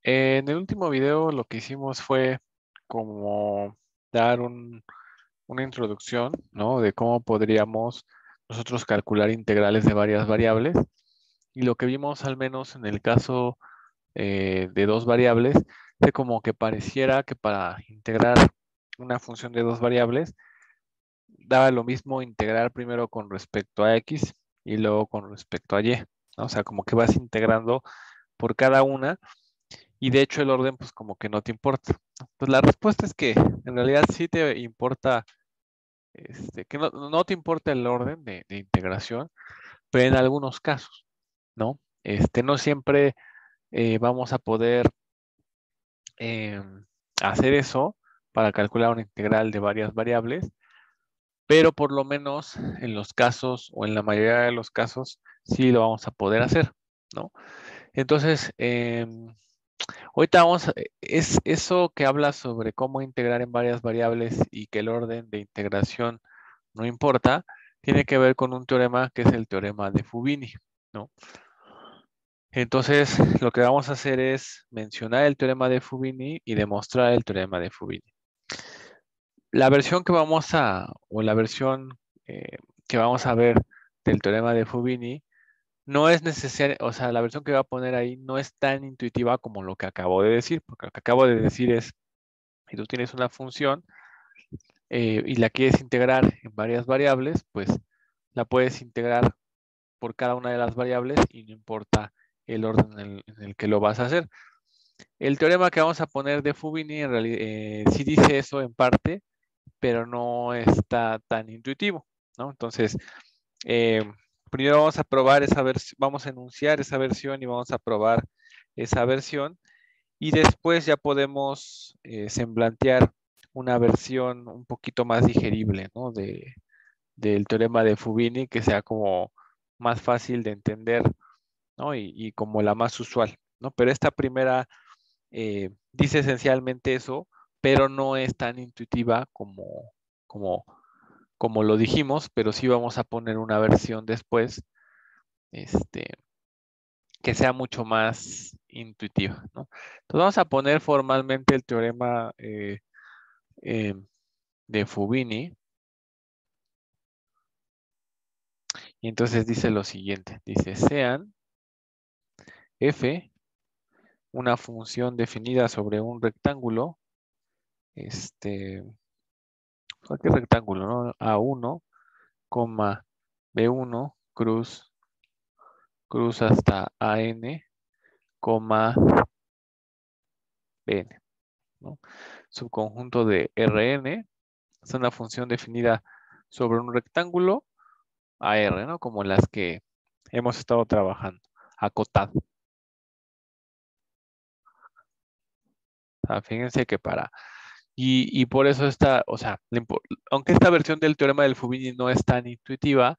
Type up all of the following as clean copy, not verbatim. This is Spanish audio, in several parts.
En el último video lo que hicimos fue como dar una introducción, ¿no? De cómo podríamos nosotros calcular integrales de varias variables. Y lo que vimos, al menos en el caso de dos variables, de como que pareciera que para integrar una función de dos variables, daba lo mismo integrar primero con respecto a x y luego con respecto a y, ¿no? O sea, como que vas integrando por cada una. Y de hecho el orden pues como que no te importa, ¿no? Pues la respuesta es que en realidad sí te importa, que no te importa el orden de integración, pero en algunos casos, ¿no? No siempre vamos a poder eh, hacer eso para calcular una integral de varias variables, pero por lo menos en los casos o en la mayoría de los casos sí lo vamos a poder hacer, ¿no? Entonces, ahorita es eso que habla sobre cómo integrar en varias variables y que el orden de integración no importa, tiene que ver con un teorema que es el teorema de Fubini, ¿no? Entonces, lo que vamos a hacer es mencionar el teorema de Fubini y demostrar el teorema de Fubini. La versión que o la versión que vamos a ver del teorema de Fubini no es necesaria, o sea, la versión que voy a poner ahí no es tan intuitiva como lo que acabo de decir, porque lo que acabo de decir es, si tú tienes una función y la quieres integrar en varias variables, pues la puedes integrar por cada una de las variables y no importa el orden en el que lo vas a hacer. El teorema que vamos a poner de Fubini en realidad sí dice eso en parte, pero no está tan intuitivo, ¿no? Entonces, eh, primero vamos a probar esa versión, vamos a enunciar esa versión y vamos a probar esa versión. Y después ya podemos semblantear una versión un poquito más digerible, ¿no? Del teorema de Fubini, que sea como más fácil de entender, ¿no? Y como la más usual, ¿no? Pero esta primera dice esencialmente eso, pero no es tan intuitiva como, como lo dijimos, pero sí vamos a poner una versión después, este, que sea mucho más intuitiva, ¿no? Entonces vamos a poner formalmente el teorema eh, de Fubini. Y entonces dice lo siguiente, dice, sean f una función definida sobre un rectángulo, este, cualquier rectángulo, ¿no? A1, coma, B1, cruz hasta AN, coma, BN, ¿no? Subconjunto de Rn es una función definida sobre un rectángulo AR, ¿no? Como las que hemos estado trabajando, acotado. O sea, fíjense que y por eso está, o sea, aunque esta versión del teorema del Fubini no es tan intuitiva,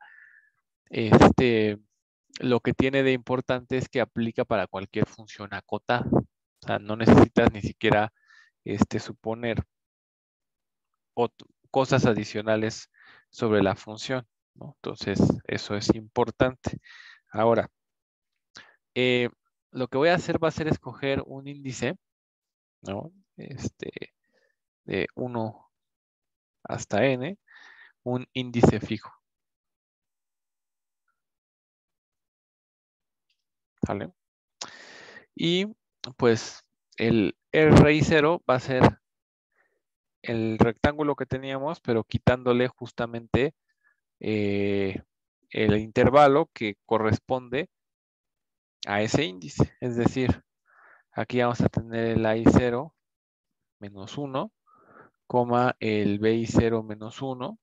este, lo que tiene de importante es que aplica para cualquier función acotada. O sea, no necesitas ni siquiera suponer cosas adicionales sobre la función, ¿no? Entonces, eso es importante. Ahora, eh, lo que voy a hacer va a ser escoger un índice, ¿no? De 1 hasta n, un índice fijo, ¿vale? Y pues el R raíz 0 va a ser el rectángulo que teníamos, pero quitándole justamente eh, el intervalo que corresponde a ese índice. Es decir, aquí vamos a tener el AI0 menos 1, coma el BI0 menos 1,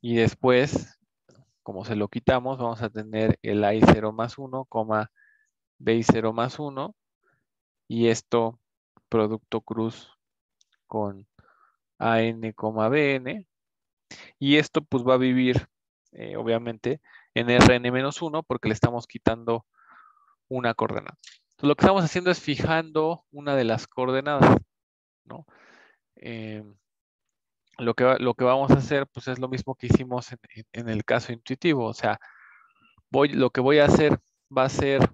y después, como se lo quitamos, vamos a tener el AI0 más 1, coma BI0 más 1, y esto producto cruz con AN, BN, y esto pues va a vivir obviamente en Rn-1 porque le estamos quitando una coordenada. Entonces lo que estamos haciendo es fijando una de las coordenadas, ¿no? Eh, lo que vamos a hacer pues es lo mismo que hicimos en el caso intuitivo, o sea, lo que voy a hacer va a ser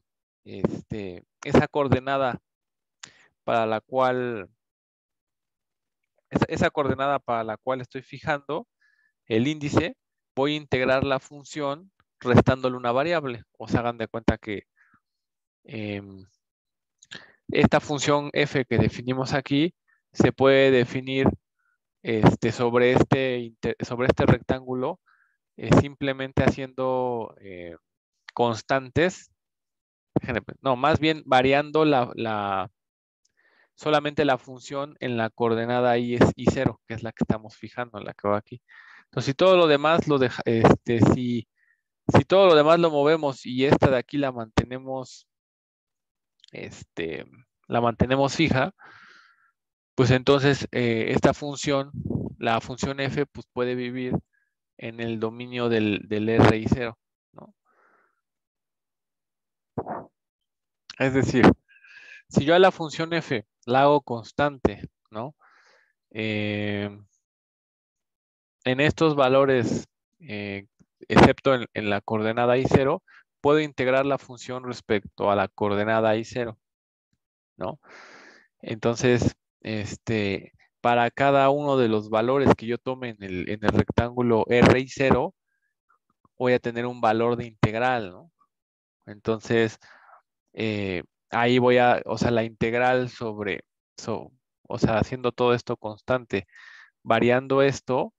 esa coordenada para la cual, esa coordenada para la cual estoy fijando el índice, voy a integrar la función restándole una variable. O sea, hagan de cuenta que esta función f que definimos aquí se puede definir sobre este rectángulo simplemente haciendo constantes, no, más bien variando solamente la función en la coordenada y es i0, que es la que estamos fijando, la que va aquí. Entonces, si todo lo demás lo deja, si todo lo demás lo movemos y esta de aquí la mantenemos fija, pues entonces esta función, la función f, pues puede vivir en el dominio del R y 0, ¿no? Es decir, si yo a la función f la hago constante, ¿no? En estos valores, excepto en la coordenada i0, puedo integrar la función respecto a la coordenada i0, ¿no? Entonces, para cada uno de los valores que yo tome en el rectángulo R y 0, voy a tener un valor de integral, ¿no? Entonces, ahí o sea, la integral o sea, haciendo todo esto constante, variando esto,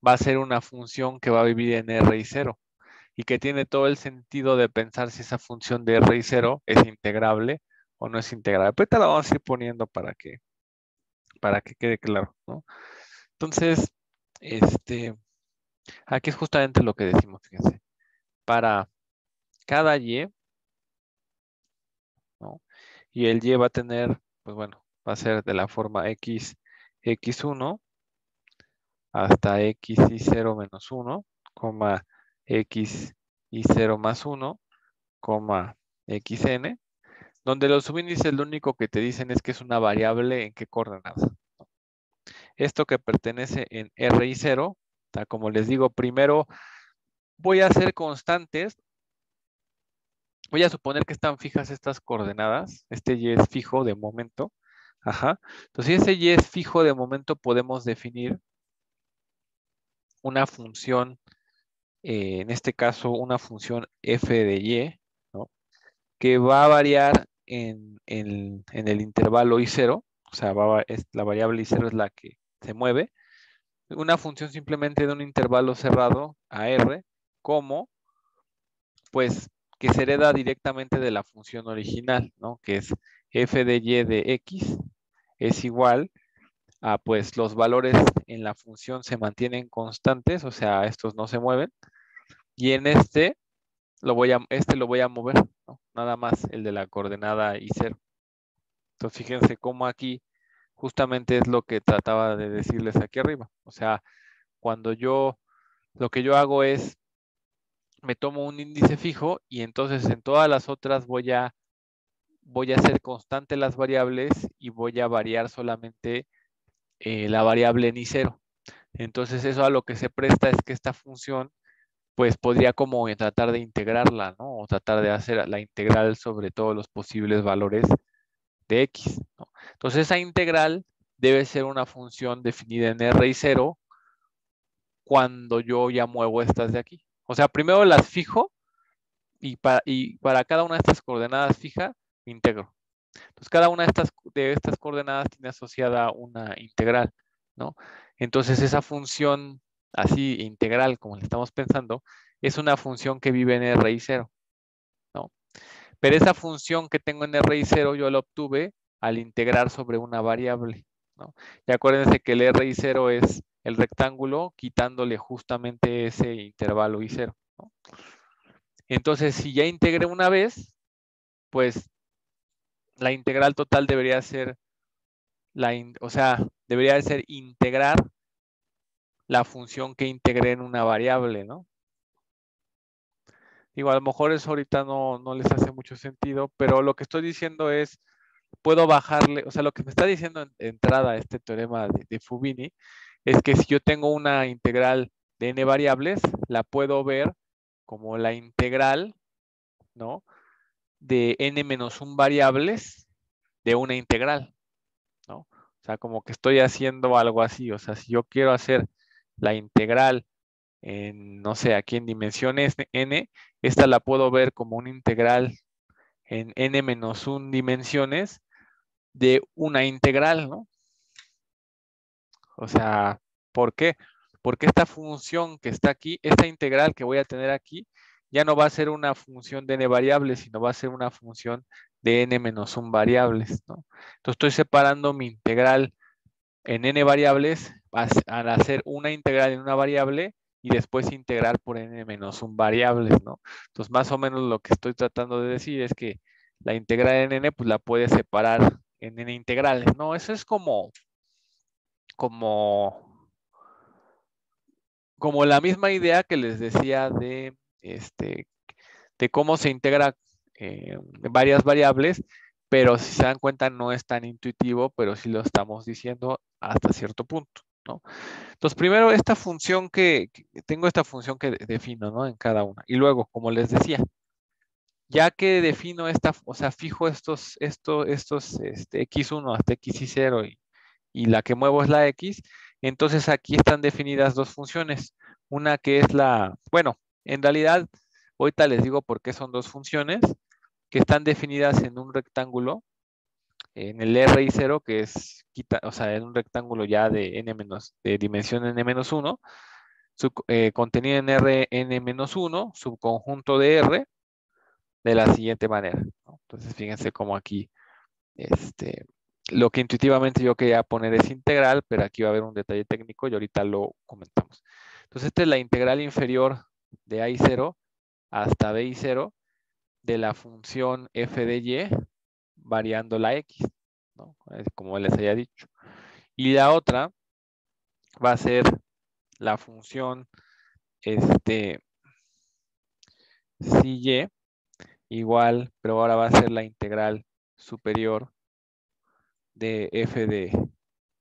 va a ser una función que va a vivir en R y 0 y que tiene todo el sentido de pensar si esa función de R y 0 es integrable o no es integrable. Pero ahorita la vamos a ir poniendo para que quede claro, ¿no? Entonces, aquí es justamente lo que decimos, fíjense. Para cada y, ¿no? Y el y va a tener, pues bueno, va a ser de la forma x1 hasta x y 0 menos 1, coma x y 0 más 1, coma xn, donde los subíndices lo único que te dicen es que es una variable en qué coordenadas. Esto que pertenece en R y 0, como les digo, primero voy a hacer constantes. Voy a suponer que están fijas estas coordenadas. Este y es fijo de momento. Ajá. Entonces, si ese y es fijo de momento, podemos definir una función, en este caso, una función f de y, ¿no? Que va a variar en el intervalo i0. O sea, la variable i0 es la que se mueve. Una función simplemente de un intervalo cerrado a r, como pues que se hereda directamente de la función original, ¿no? Que es f de y de x es igual a, pues, los valores en la función se mantienen constantes, o sea, estos no se mueven, y en lo voy a mover, ¿no? Nada más el de la coordenada i0. Entonces, fíjense cómo aquí justamente es lo que trataba de decirles aquí arriba. O sea, lo que yo hago es, me tomo un índice fijo y entonces en todas las otras voy a hacer constante las variables y voy a variar solamente la variable en i0. Entonces eso a lo que se presta es que esta función pues podría como tratar de integrarla, ¿no? O tratar de hacer la integral sobre todos los posibles valores de x, ¿no? Entonces esa integral debe ser una función definida en R y 0 cuando yo ya muevo estas de aquí. O sea, primero las fijo y para cada una de estas coordenadas fija, integro. Entonces, cada una de estas coordenadas tiene asociada una integral, ¿no? Entonces, esa función así integral, como le estamos pensando, es una función que vive en R y 0, ¿no? Pero esa función que tengo en R y 0 yo la obtuve al integrar sobre una variable, ¿no? Y acuérdense que el R y 0 es el rectángulo quitándole justamente ese intervalo i0, ¿no? Entonces, si ya integré una vez, pues la integral total debería ser o sea, debería de ser integrar la función que integré en una variable, ¿no? Digo, a lo mejor eso ahorita no les hace mucho sentido, pero lo que estoy diciendo es, puedo bajarle, o sea, lo que me está diciendo en entrada este teorema de Fubini es que si yo tengo una integral de n variables, la puedo ver como la integral, ¿no? De n menos 1 variables de una integral. ¿no? O sea, como que estoy haciendo algo así. O sea, si yo quiero hacer la integral en, no sé, aquí en dimensiones n, esta la puedo ver como una integral en n-1 dimensiones de una integral, ¿no? O sea, ¿por qué? Porque esta función que está aquí, esta integral que voy a tener aquí, ya no va a ser una función de n variables, sino va a ser una función de n-1 variables, ¿no? Entonces estoy separando mi integral en n variables al hacer una integral en una variable y después integrar por n-1 variables, ¿no? Entonces más o menos lo que estoy tratando de decir es que la integral en n pues la puedes separar en n integrales, ¿no? Eso es como como la misma idea que les decía de cómo se integra varias variables, pero si se dan cuenta no es tan intuitivo, pero sí lo estamos diciendo hasta cierto punto, ¿no? Entonces, primero esta función tengo esta función que defino, ¿no? En cada una. Y luego, como les decía, ya que defino o sea, fijo estos x1 hasta x0 y la que muevo es la x, entonces aquí están definidas dos funciones. Una que es bueno, en realidad, ahorita les digo por qué son dos funciones que están definidas en un rectángulo, en el RI0, que es, o sea, en un rectángulo ya de dimensión n-1, contenido en Rn-1, subconjunto de R, de la siguiente manera, ¿no? Entonces, fíjense cómo aquí lo que intuitivamente yo quería poner es integral, pero aquí va a haber un detalle técnico y ahorita lo comentamos. Entonces, esta es la integral inferior de I0 hasta BI0 de la función f de y variando la x, ¿no? Como les había dicho. Y la otra va a ser la función si y igual, pero ahora va a ser la integral superior de f de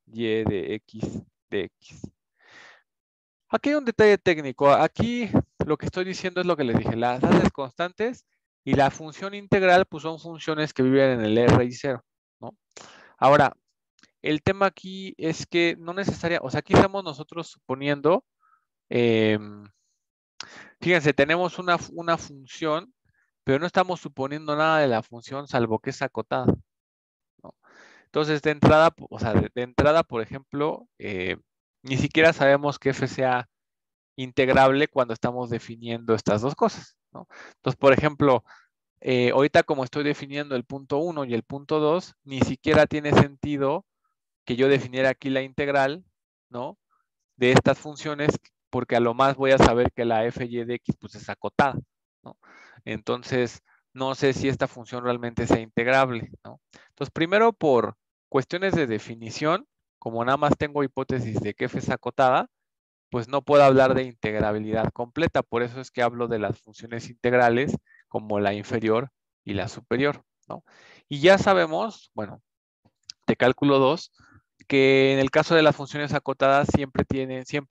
y de x de x. Aquí hay un detalle técnico. Aquí lo que estoy diciendo es lo que les dije. Las bases constantes y la función integral pues son funciones que viven en el RI0, ¿no? Ahora, el tema aquí es que no necesariamente, o sea, aquí estamos nosotros suponiendo, fíjense, tenemos una función, pero no estamos suponiendo nada de la función salvo que es acotada, ¿no? Entonces, de entrada, o sea, de entrada, por ejemplo, ni siquiera sabemos que f sea integrable cuando estamos definiendo estas dos cosas, ¿no? Entonces, por ejemplo, ahorita como estoy definiendo el punto 1 y el punto 2, ni siquiera tiene sentido que yo definiera aquí la integral, ¿no? De estas funciones, porque a lo más voy a saber que la f y de x pues es acotada, ¿no? Entonces, no sé si esta función realmente sea integrable, ¿no? Entonces, primero por cuestiones de definición, como nada más tengo hipótesis de que f es acotada, pues no puedo hablar de integrabilidad completa. Por eso es que hablo de las funciones integrales como la inferior y la superior, ¿no? Y ya sabemos, bueno, de cálculo 2, que en el caso de las funciones acotadas siempre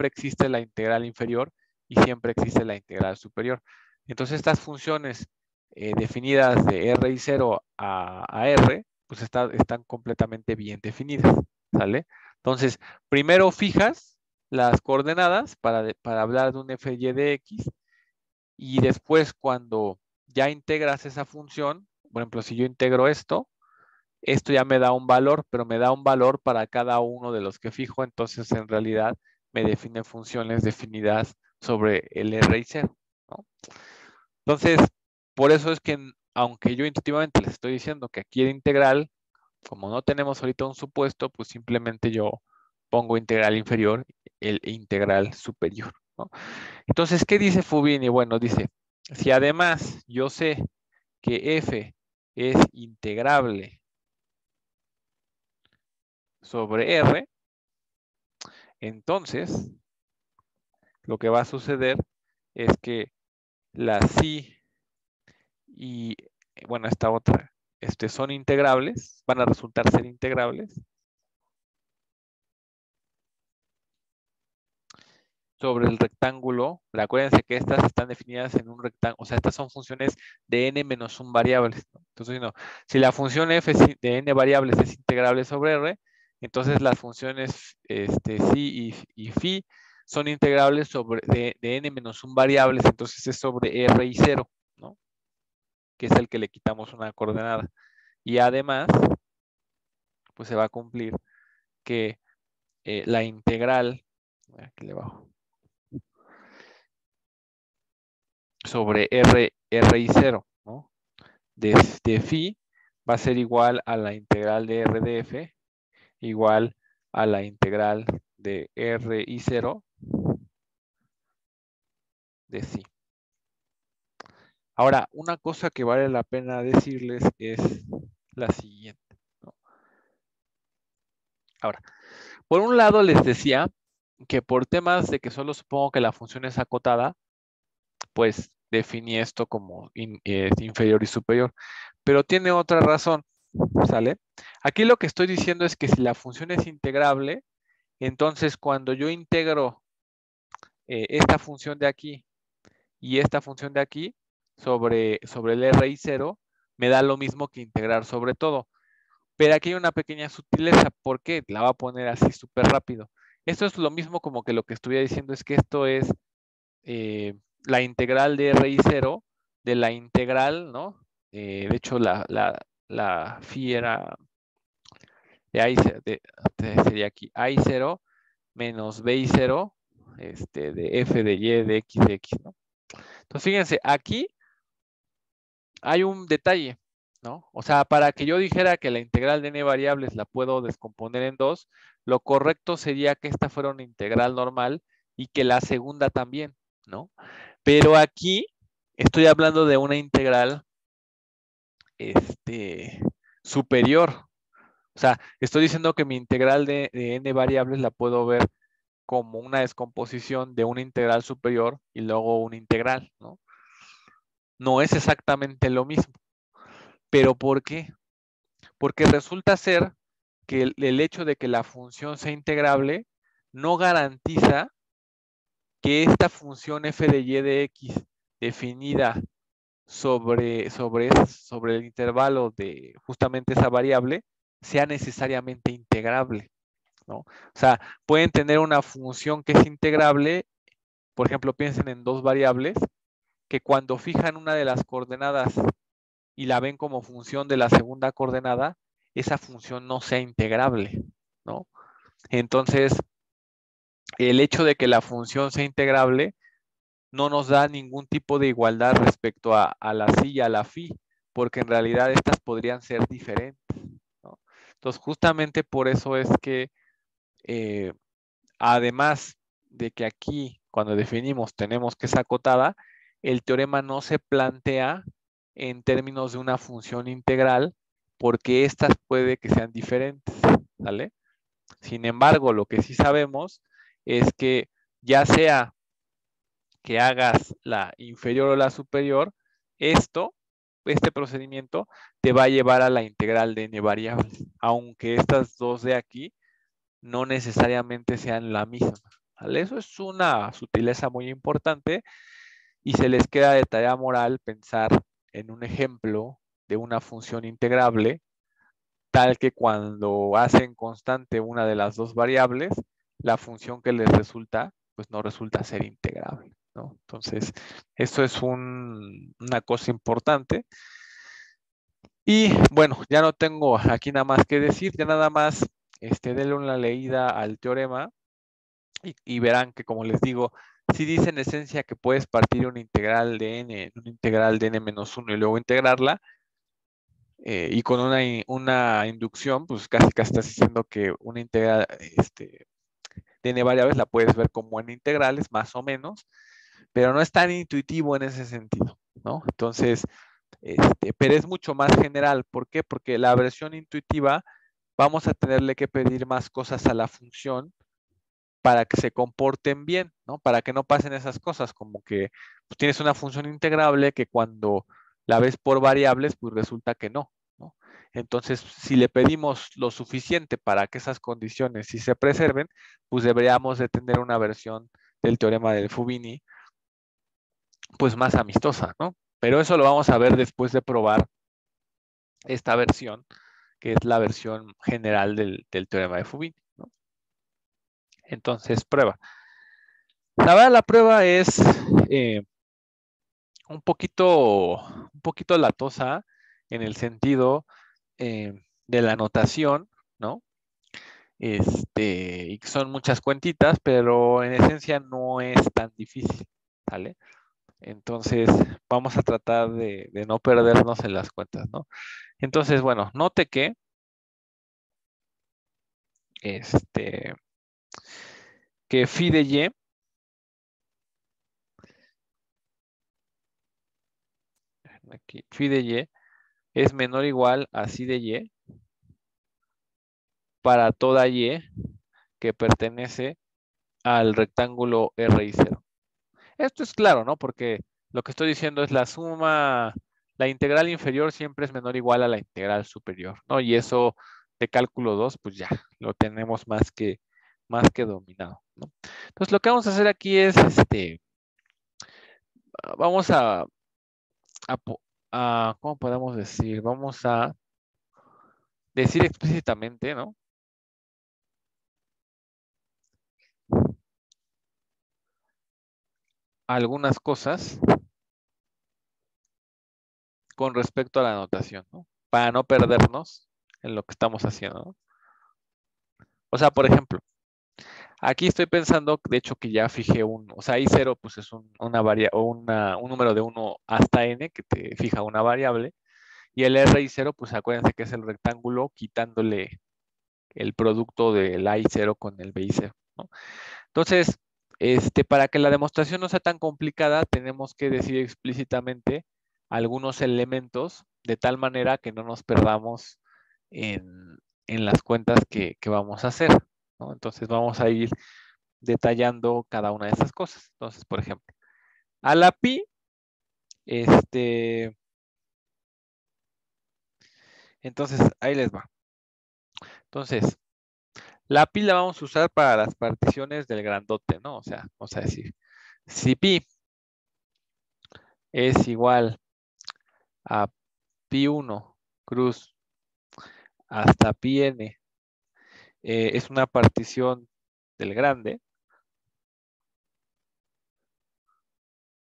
existe la integral inferior y siempre existe la integral superior. Entonces estas funciones definidas de R0 a R, pues están completamente bien definidas, ¿sale? Entonces, primero fijas las coordenadas para hablar de un f y de x y después cuando ya integras esa función, por ejemplo, si yo integro esto ya me da un valor, pero me da un valor para cada uno de los que fijo, entonces en realidad me define funciones definidas sobre el R0, ¿no? Entonces, por eso es que aunque yo intuitivamente les estoy diciendo que aquí era integral, como no tenemos ahorita un supuesto, pues simplemente yo pongo integral inferior, el integral superior, ¿no? Entonces, ¿qué dice Fubini? Bueno, dice, si además yo sé que f es integrable sobre R, entonces lo que va a suceder es que la psi y, bueno, esta otra, son integrables, van a resultar ser integrables sobre el rectángulo. Acuérdense que estas están definidas en un rectángulo, o sea, estas son funciones de n-1 variables, ¿no? Entonces, no, si la función f de n variables es integrable sobre R, Entonces las funciones psi y phi son integrables sobre de n menos 1 variables, entonces es sobre r y 0, ¿no? Que es el que le quitamos una coordenada. Y además, pues se va a cumplir que la integral, aquí le bajo, sobre r y 0, ¿no? De phi va a ser igual a la integral de r de f, igual a la integral de r y 0 de psi. Ahora, una cosa que vale la pena decirles es la siguiente, ¿no? Ahora, por un lado les decía que por temas de que solo supongo que la función es acotada, pues definí esto como inferior y superior. Pero tiene otra razón, ¿sale? Aquí lo que estoy diciendo es que si la función es integrable, entonces cuando yo integro esta función de aquí y esta función de aquí sobre el r y 0, me da lo mismo que integrar sobre todo. Pero aquí hay una pequeña sutileza. ¿Por qué? La voy a poner así súper rápido. Esto es lo mismo como que lo que estuviera diciendo es que esto es la integral de r y 0 de la integral, ¿no? De hecho, la phi era de I, sería aquí I 0 menos B y 0 de f de y de x, ¿no? Entonces, fíjense, aquí hay un detalle, ¿no? O sea, para que yo dijera que la integral de n variables la puedo descomponer en dos, lo correcto sería que esta fuera una integral normal y que la segunda también, ¿no? Pero aquí estoy hablando de una integral superior. O sea, estoy diciendo que mi integral de n variables la puedo ver como una descomposición de una integral superior y luego una integral, ¿no? No es exactamente lo mismo. ¿Pero por qué? Porque resulta ser que el hecho de que la función sea integrable no garantiza que esta función f de y de x definida sobre el intervalo de justamente esa variable sea necesariamente integrable, ¿no? O sea, pueden tener una función que es integrable, por ejemplo, piensen en dos variables, que cuando fijan una de las coordenadas y la ven como función de la segunda coordenada, esa función no sea integrable, ¿no? Entonces, el hecho de que la función sea integrable no nos da ningún tipo de igualdad respecto a la psi y a la phi, porque en realidad estas podrían ser diferentes, ¿no? Entonces, justamente por eso es que, además de que aquí, cuando definimos, tenemos que es acotada, el teorema no se plantea en términos de una función integral, porque estas puede que sean diferentes, ¿vale? Sin embargo, lo que sí sabemos es que ya sea que hagas la inferior o la superior, este procedimiento te va a llevar a la integral de n variables, aunque estas dos de aquí no necesariamente sean la misma, ¿vale? Eso es una sutileza muy importante y se les queda de tarea moral pensar en un ejemplo de una función integrable, tal que cuando hacen constante una de las dos variables, la función que les resulta, pues no resulta ser integrable, ¿no? Entonces, esto es una cosa importante. Y bueno, ya no tengo aquí nada más que decir, ya nada más denle una leída al teorema y verán que, como les digo, si dice en esencia que puedes partir una integral de n menos 1 y luego integrarla, y con una inducción, pues casi estás diciendo que una integral de n variables la puedes ver como en integrales, más o menos, pero no es tan intuitivo en ese sentido, ¿no? Entonces, pero es mucho más general. ¿Por qué? Porque la versión intuitiva vamos a tenerle que pedir más cosas a la función para que se comporten bien, ¿no? Para que no pasen esas cosas, como que pues, tienes una función integrable que cuando la ves por variables, pues resulta que no, ¿no? Entonces, si le pedimos lo suficiente para que esas condiciones sí se preserven, pues deberíamos de tener una versión del teorema del Fubini, pues más amistosa, ¿no? Pero eso lo vamos a ver después de probar esta versión que es la versión general del teorema de Fubini, ¿no? Entonces, prueba. La verdad, la prueba es un poquito latosa en el sentido de la notación, ¿no? Y que son muchas cuentitas, pero en esencia no es tan difícil, ¿vale? Entonces, vamos a tratar de no perdernos en las cuentas, ¿no? Entonces, bueno, note este, que phi de y, aquí, phi de y es menor o igual a psi de y para toda y que pertenece al rectángulo RI0. Esto es claro, ¿no? Porque lo que estoy diciendo es la suma, la integral inferior siempre es menor o igual a la integral superior, ¿no? Y eso de cálculo 2, pues ya, lo tenemos más que dominado, ¿no? Entonces lo que vamos a hacer aquí es, vamos a, ¿cómo podemos decir? Vamos a decir explícitamente, ¿no? Algunas cosas con respecto a la notación, ¿no? Para no perdernos en lo que estamos haciendo, ¿no? O sea, por ejemplo, aquí estoy pensando, de hecho, que ya fijé o sea, I0 pues es un número de 1 hasta n que te fija una variable, y el RI0, pues acuérdense que es el rectángulo quitándole el producto del I0 con el BI0, ¿no? Entonces, para que la demostración no sea tan complicada, tenemos que decir explícitamente algunos elementos de tal manera que no nos perdamos en las cuentas que vamos a hacer, ¿no? Entonces vamos a ir detallando cada una de esas cosas. Entonces, por ejemplo, a la pi, entonces ahí les va. Entonces, la pi la vamos a usar para las particiones del grandote, ¿no? O sea, vamos a decir, si pi es igual a pi1 cruz hasta pi n, es una partición del grande,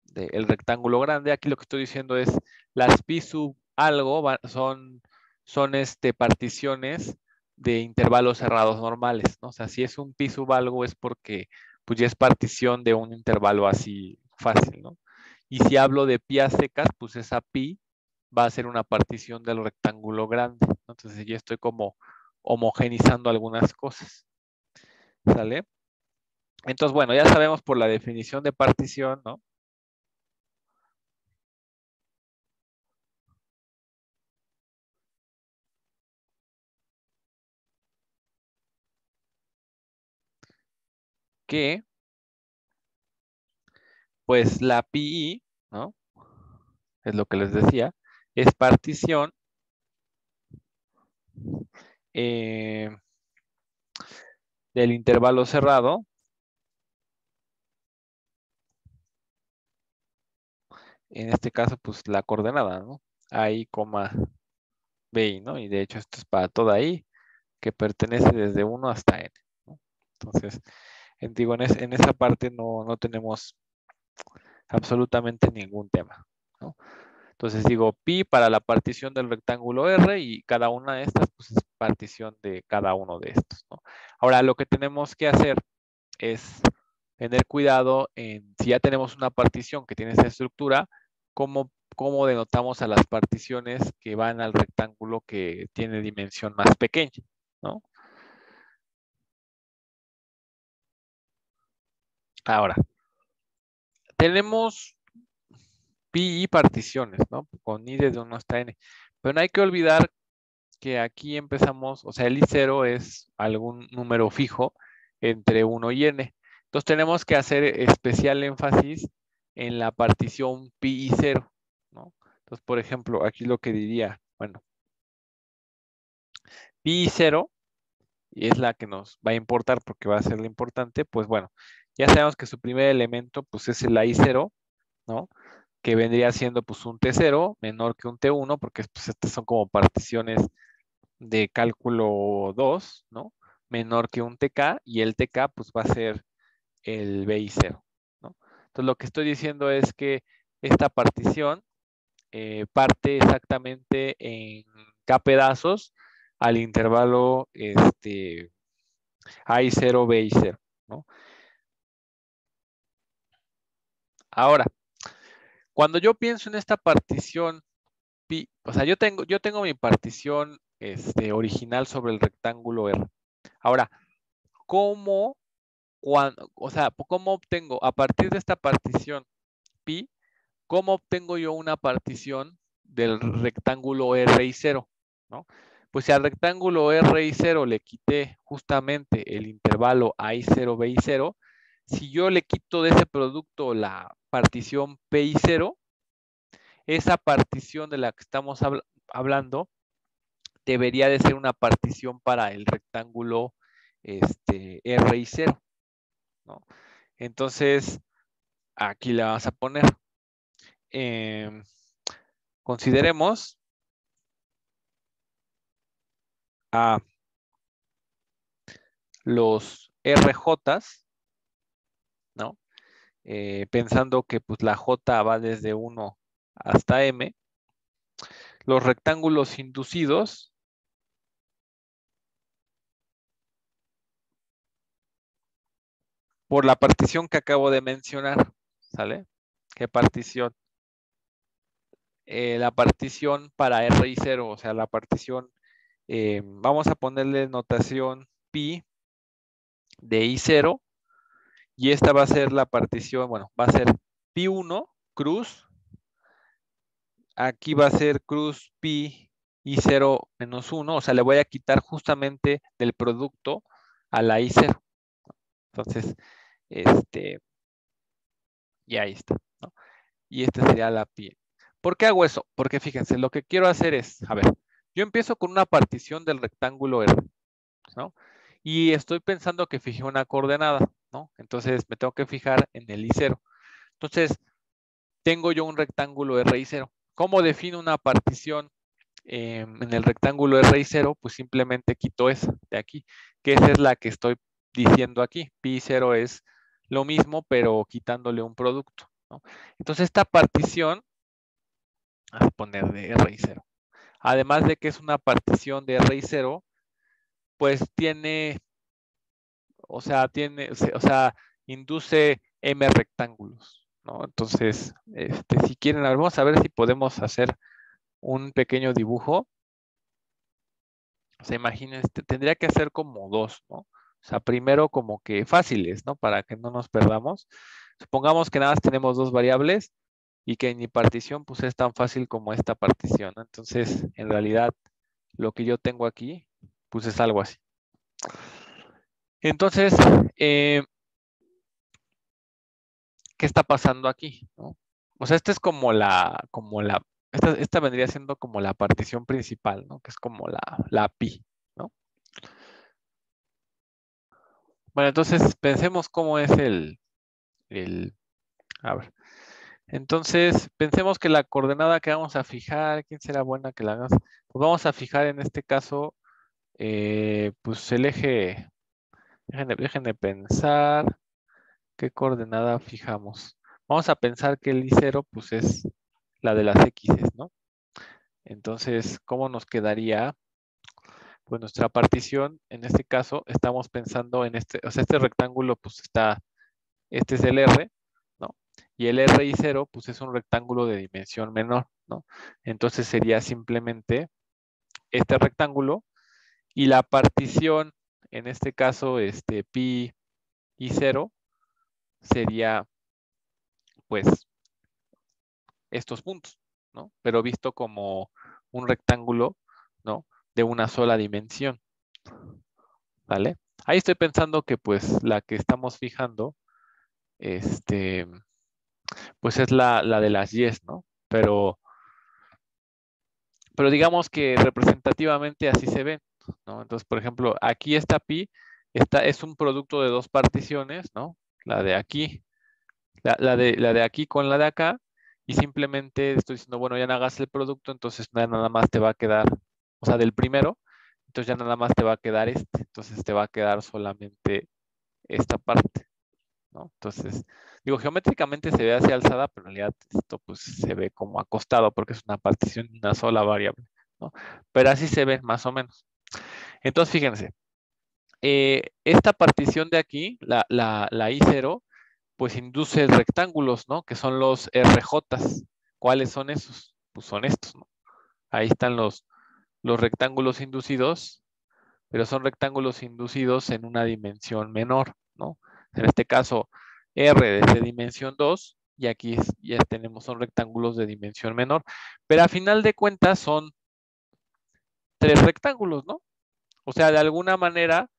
del rectángulo grande. Aquí lo que estoy diciendo es las pi sub algo son particiones de intervalos cerrados normales, ¿no? O sea, si es un pi sub algo es porque pues ya es partición de un intervalo así fácil, ¿no? Y si hablo de pi a secas, pues esa pi va a ser una partición del rectángulo grande, ¿no? Entonces ya estoy como homogenizando algunas cosas, ¿sale? Entonces, bueno, ya sabemos por la definición de partición, ¿no? Que pues la PI, ¿no? Es lo que les decía, es partición eh, del intervalo cerrado, en este caso, pues la coordenada, ¿no? I, BI, ¿no? Y de hecho esto es para toda I, que pertenece desde 1 hasta N, ¿no? Entonces, digo, en esa parte no tenemos absolutamente ningún tema, ¿no? Entonces digo pi para la partición del rectángulo R y cada una de estas pues es partición de cada uno de estos, ¿no? Ahora lo que tenemos que hacer es tener cuidado en si ya tenemos una partición que tiene esta estructura, cómo denotamos a las particiones que van al rectángulo que tiene dimensión más pequeña, ¿no? Ahora, tenemos pi y particiones, ¿no? Con i desde 1 hasta n. Pero no hay que olvidar que aquí empezamos, o sea, el I0 es algún número fijo entre 1 y n. Entonces tenemos que hacer especial énfasis en la partición pi y 0, ¿no? Entonces, por ejemplo, aquí lo que diría, bueno, pi y 0, y es la que nos va a importar porque va a ser la importante, pues bueno, ya sabemos que su primer elemento pues es el I0, ¿no? Que vendría siendo pues un T0 menor que un T1, porque pues estas son como particiones de cálculo 2, ¿no? Menor que un TK y el TK pues va a ser el BI0, ¿no? Entonces lo que estoy diciendo es que esta partición parte exactamente en K pedazos al intervalo AI0, BI0, ¿no? Ahora, cuando yo pienso en esta partición pi, o sea, yo tengo mi partición original sobre el rectángulo R. Ahora, ¿cómo, o sea, cómo obtengo a partir de esta partición pi, cómo obtengo yo una partición del rectángulo R y 0? ¿No? Pues si al rectángulo R y 0 le quité justamente el intervalo A y 0, B y 0, si yo le quito de ese producto la partición P y 0, esa partición de la que estamos hablando debería de ser una partición para el rectángulo R y 0, ¿no? Entonces, aquí la vas a poner. Eh, consideremos a los RJs, ¿no? Pensando que pues, la J va desde 1 hasta M. Los rectángulos inducidos por la partición que acabo de mencionar, ¿sale? ¿Qué partición? La partición para R y 0, o sea, la partición, vamos a ponerle notación pi de I0, y esta va a ser la partición, bueno, va a ser pi1 cruz, aquí va a ser cruz pi I0 menos 1, o sea, le voy a quitar justamente del producto a la I0. Entonces, y ahí está, ¿no? Y esta sería la pi. ¿Por qué hago eso? Porque fíjense, lo que quiero hacer es, a ver, yo empiezo con una partición del rectángulo R, ¿no? Y estoy pensando que fijé una coordenada, ¿no? Entonces me tengo que fijar en el I0. Entonces, tengo yo un rectángulo R y 0. ¿Cómo defino una partición en el rectángulo R y 0? Pues simplemente quito esa de aquí, que esa es la que estoy diciendo aquí. Pi 0 es lo mismo, pero quitándole un producto, ¿no? Entonces, esta partición, a poner de R y 0. Además de que es una partición de R y 0, pues tiene, o sea, induce M rectángulos, ¿no? Entonces, si quieren, vamos a ver si podemos hacer un pequeño dibujo. O sea, imagínense, tendría que hacer como dos, ¿no? O sea, primero como que fáciles, ¿no? Para que no nos perdamos. Supongamos que nada más tenemos dos variables y que mi partición pues es tan fácil como esta partición, ¿no? Entonces, en realidad, lo que yo tengo aquí, pues es algo así. Entonces, ¿qué está pasando aquí? ¿No? O sea, esta es esta vendría siendo como la partición principal, ¿no? Que es como la pi, ¿no? Bueno, entonces pensemos cómo es a ver. Entonces, pensemos que la coordenada que vamos a fijar, ¿quién será buena que la hagas? Pues vamos a fijar en este caso, pues el eje, déjenme pensar, ¿qué coordenada fijamos? Vamos a pensar que el I0 pues es la de las X, ¿no? Entonces, ¿cómo nos quedaría? Pues nuestra partición, en este caso, estamos pensando en o sea, este rectángulo pues está, este es el R, ¿no? Y el R y 0, pues es un rectángulo de dimensión menor, ¿no? Entonces sería simplemente este rectángulo y la partición, en este caso, pi y 0, sería, pues, estos puntos, ¿no? Pero visto como un rectángulo, ¿no? De una sola dimensión, ¿vale? Ahí estoy pensando que, pues, la que estamos fijando, este, pues es la de las Y's, ¿no? Pero digamos que representativamente así se ven, ¿no? Entonces, por ejemplo, aquí esta pi es un producto de dos particiones, ¿no? La de aquí, la de aquí con la de acá, y simplemente estoy diciendo, bueno, ya no hagas el producto, entonces nada más te va a quedar, o sea, del primero, entonces ya nada más te va a quedar entonces te va a quedar solamente esta parte, ¿no? Entonces, digo, geométricamente se ve así alzada, pero en realidad esto pues se ve como acostado porque es una partición de una sola variable, ¿no? Pero así se ve más o menos. Entonces, fíjense, esta partición de aquí, la I0, pues induce rectángulos, ¿no? Que son los RJ. ¿Cuáles son esos? Pues son estos, ¿no? Ahí están los rectángulos inducidos, pero son rectángulos inducidos en una dimensión menor, ¿no? En este caso, R es de dimensión 2 y aquí ya tenemos, son rectángulos de dimensión menor, pero a final de cuentas son 3 rectángulos, ¿no? O sea, de alguna manera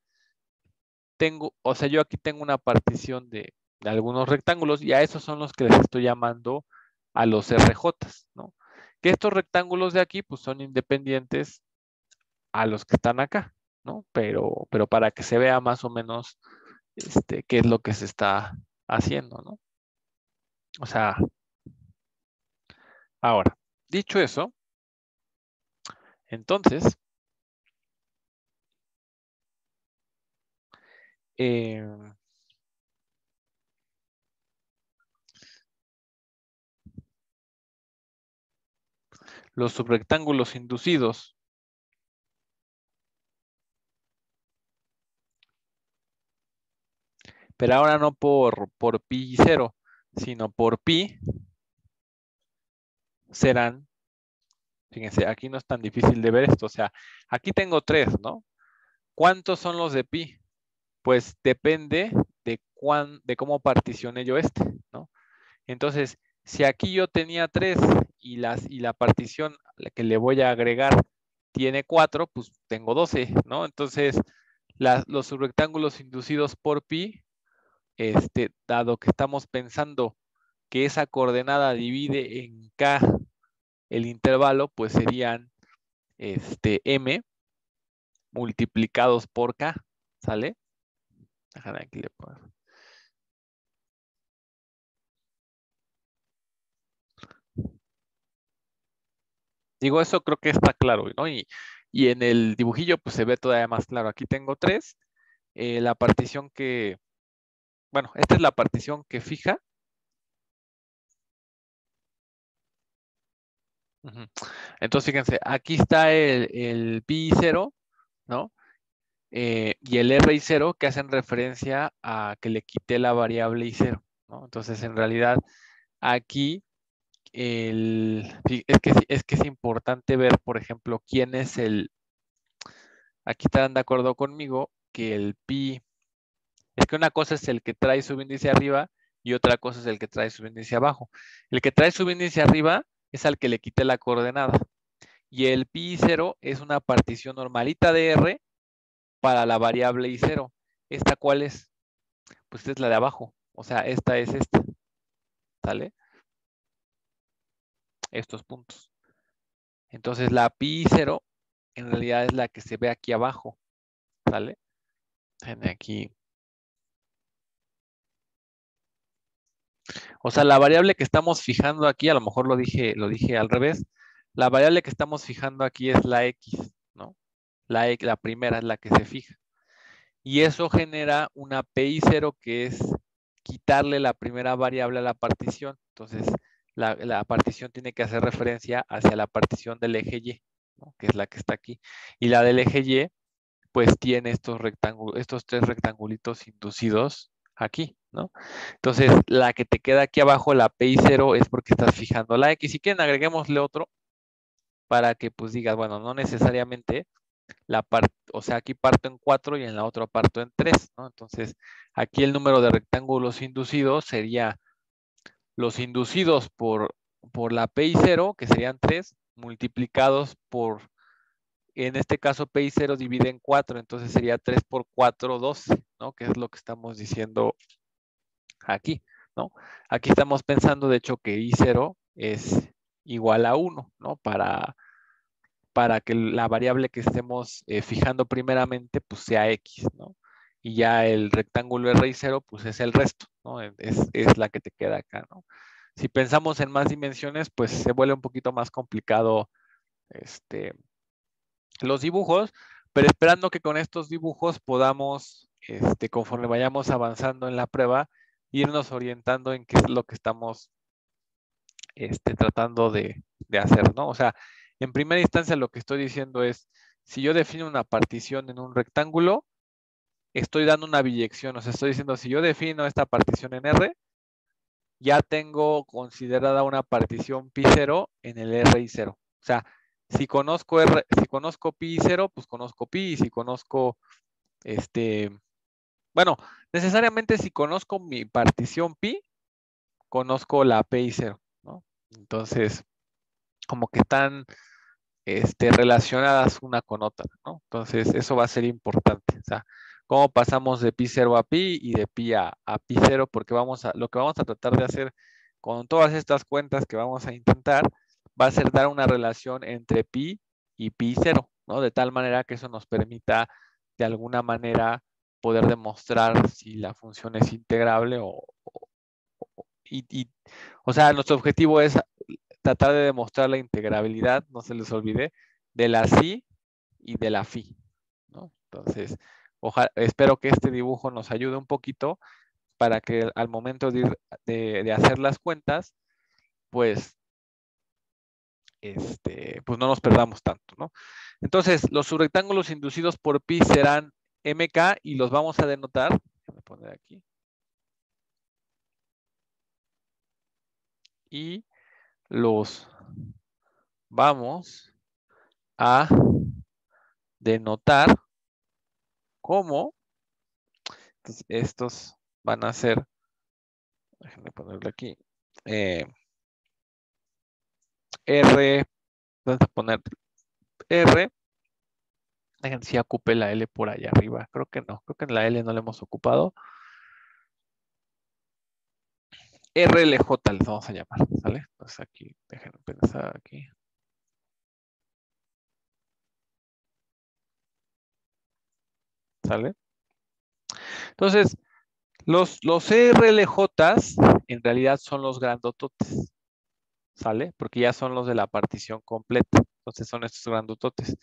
o sea, yo aquí tengo una partición de algunos rectángulos y a esos son los que les estoy llamando a los RJ, ¿no? Que estos rectángulos de aquí, pues son independientes a los que están acá, ¿no? Pero para que se vea más o menos qué es lo que se está haciendo, ¿no? O sea, ahora, dicho eso, entonces, eh, los subrectángulos inducidos, pero ahora no por pi 0, sino por pi, serán, fíjense, aquí no es tan difícil de ver esto, o sea, aquí tengo 3, ¿no? ¿Cuántos son los de pi? Pues depende de cómo particione yo ¿no? Entonces, si aquí yo tenía 3 y la partición a la que le voy a agregar tiene 4, pues tengo 12, ¿no? Entonces, los subrectángulos inducidos por pi, dado que estamos pensando que esa coordenada divide en k el intervalo, pues serían m multiplicados por k, ¿sale? Déjame aquí le pongo. Digo, eso creo que está claro, ¿no? Y en el dibujillo, pues se ve todavía más claro. Aquí tengo 3. La partición bueno, esta es la partición que fija. Ujú. Entonces, fíjense, aquí está el pi 0, ¿no? Y el r y 0 que hacen referencia a que le quité la variable y 0, ¿no? Entonces, en realidad, aquí es que es importante ver, por ejemplo, quién es aquí estarán de acuerdo conmigo que el pi, es que una cosa es el que trae su índice arriba y otra cosa es el que trae su índice abajo. El que trae su índice arriba es al que le quité la coordenada. Y el pi 0 es una partición normalita de R para la variable I0. ¿Esta cuál es? Pues esta es la de abajo. O sea, esta es esta. ¿Sale? Estos puntos. Entonces la pi 0 en realidad es la que se ve aquí abajo. ¿Sale? Aquí. O sea, la variable que estamos fijando aquí, a lo mejor lo dije al revés. La variable que estamos fijando aquí es la X, ¿no? La primera es la que se fija. Y eso genera una PI0 que es quitarle la primera variable a la partición. Entonces, la partición tiene que hacer referencia hacia la partición del eje Y, ¿no? Que es la que está aquí. Y la del eje Y, pues tiene estos 3 rectangulitos inducidos aquí, ¿no? Entonces, la que te queda aquí abajo, la PI0, es porque estás fijando la X. Si quieren, agreguémosle otro para que pues digas, bueno, no necesariamente o sea, aquí parto en 4 y en la otra parto en 3, ¿no? Entonces, aquí el número de rectángulos inducidos sería los inducidos por la PI0, que serían 3, multiplicados en este caso PI0 divide en 4, entonces sería 3 por 4, 12, ¿no? Que es lo que estamos diciendo aquí, ¿no? Aquí estamos pensando, de hecho, que I0 es igual a 1, ¿no? Para que la variable que estemos fijando primeramente, pues sea X, ¿no? Y ya el rectángulo R y 0, pues es el resto, ¿no? Es la que te queda acá, ¿no? Si pensamos en más dimensiones, pues se vuelve un poquito más complicado los dibujos, pero esperando que con estos dibujos podamos, conforme vayamos avanzando en la prueba, irnos orientando en qué es lo que estamos tratando de hacer, ¿no? O sea, en primera instancia lo que estoy diciendo es, si yo defino una partición en un rectángulo, estoy dando una biyección, o sea, estoy diciendo, si yo defino esta partición en R, ya tengo considerada una partición pi0 en el RI0. O sea, si conozco pi0, pues conozco pi, y si conozco, bueno, necesariamente si conozco mi partición pi, conozco la pi0, ¿no? Entonces, como que están relacionadas una con otra, ¿no? Entonces, eso va a ser importante. O sea, cómo pasamos de pi0 a pi y de pi a pi0, porque lo que vamos a tratar de hacer con todas estas cuentas que vamos a intentar, va a ser dar una relación entre pi y pi0, ¿no? De tal manera que eso nos permita, de alguna manera, poder demostrar si la función es integrable o sea, nuestro objetivo es tratar de demostrar la integrabilidad, no se les olvide, de la si y de la fi, ¿no? Entonces, espero que este dibujo nos ayude un poquito para que al momento de hacer las cuentas, pues, pues no nos perdamos tanto, ¿no? Entonces, los subrectángulos inducidos por pi serán mk y los vamos a denotar. Voy a poner aquí. Y los vamos a denotar como, entonces, estos van a ser, déjenme ponerle aquí, R, vamos a poner R, déjenme si ocupe la L por allá arriba, creo que no, creo que en la L no la hemos ocupado. RLJ les vamos a llamar, ¿sale? Entonces aquí, déjenme pensar aquí. ¿Sale? Entonces, los RLJs en realidad son los grandototes, ¿sale? Porque ya son los de la partición completa. Entonces son estos grandototes.